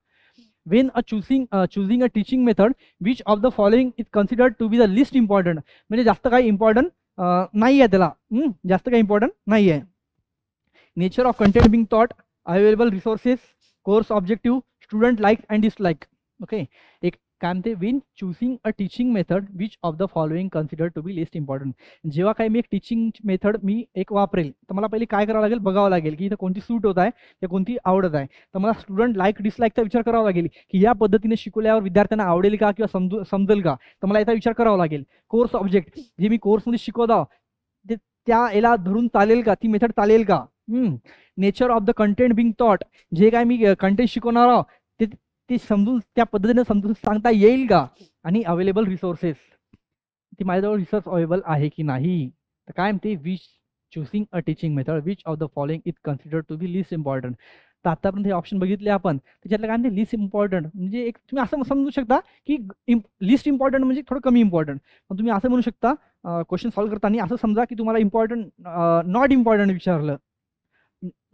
When choosing a teaching method, which of the following is considered to be the least important. म्हणजे जास्त काही इम्पॉर्टंट नाही आहे त्याला, जास्त काही इम्पॉर्टंट नाही आहे. Nature of content being taught, available resources, course objective, student like and dislike. Okay, एक काय म्हणते, when choosing a teaching method which of the following consider to be least important. जेव्हा काही मी एक टीचिंग मेथड मी एक वापरेल तर मला पहिले काय करावं लागेल, बघावं लागेल की इथं कोणती सूट होत आहे या कोणती आवडत आहे. तर मला स्टुडंट लाईक डिसलाईकचा विचार करावा लागेल की या पद्धतीने शिकवल्यावर विद्यार्थ्यांना आवडेल का किंवा समजेल का. तर मला याचा विचार करावा लागेल. कोर्स ऑब्जेक्ट, जे मी कोर्समध्ये शिकवत आहो ते त्या याला धरून चालेल का, ती मेथड चालेल का. Nature of the content being taught, जे काय मी कंटेंट शिकवणार आहोत ते समजून त्या पद्धतीने समजून सांगता येईल का. आणि अवेलेबल रिसोर्सेस, ती माझ्याजवळ रिसोर्स अवेलेबल आहे की नाही. तर काय म्हणते, which choosing a teaching method which of the following is consider to be least important. तर आतापर्यंत हे ऑप्शन बघितले आपण, त्याच्यातलं काय म्हणते लिस्ट इम्पॉर्टंट. म्हणजे एक तुम्ही असं समजू शकता की लिस्ट इम्पॉर्टंट म्हणजे थोडं कमी इम्पॉर्टंट. पण तुम्ही असं म्हणू शकता क्वेश्चन सॉल्व्ह करताना असं समजा की तुम्हाला इम्पॉर्टंट नॉट इम्पॉर्टंट विचारलं,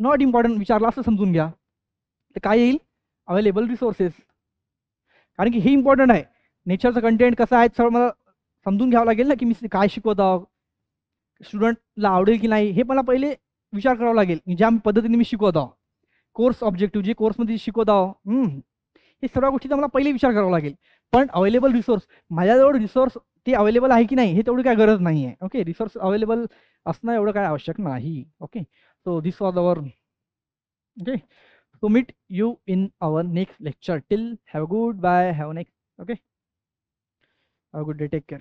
नॉट इम्पॉर्टंट विचारलं असं समजून घ्या. तर काय येईल, अवेलेबल रिसोर्सेस. कारण की हे इम्पॉर्टंट आहे, नेचरचं कंटेंट कसं आहे सगळं मला समजून घ्यावं लागेल ना की मी काय शिकवत आहो, स्टुडंटला आवडेल की नाही हे मला पहिले विचार करावा लागेल ज्या पद्धतीने मी शिकवत आहो. कोर्स ऑब्जेक्टिव्ह, जे कोर्समध्ये शिकवत आहो, हे सर्व गोष्टीचा मला पहिले विचार करावा लागेल. पण अवेलेबल रिसोर्स, माझ्याजवळ रिसोर्स ते अवेलेबल आहे की नाही हे तेवढी काय गरज नाही आहे. ओके, रिसोर्स अवेलेबल असणं एवढं काय आवश्यक नाही. Okay, so this was our. Okay, so meet you in our next lecture. Till have a good bye, have a next. Okay, have a good day, take care.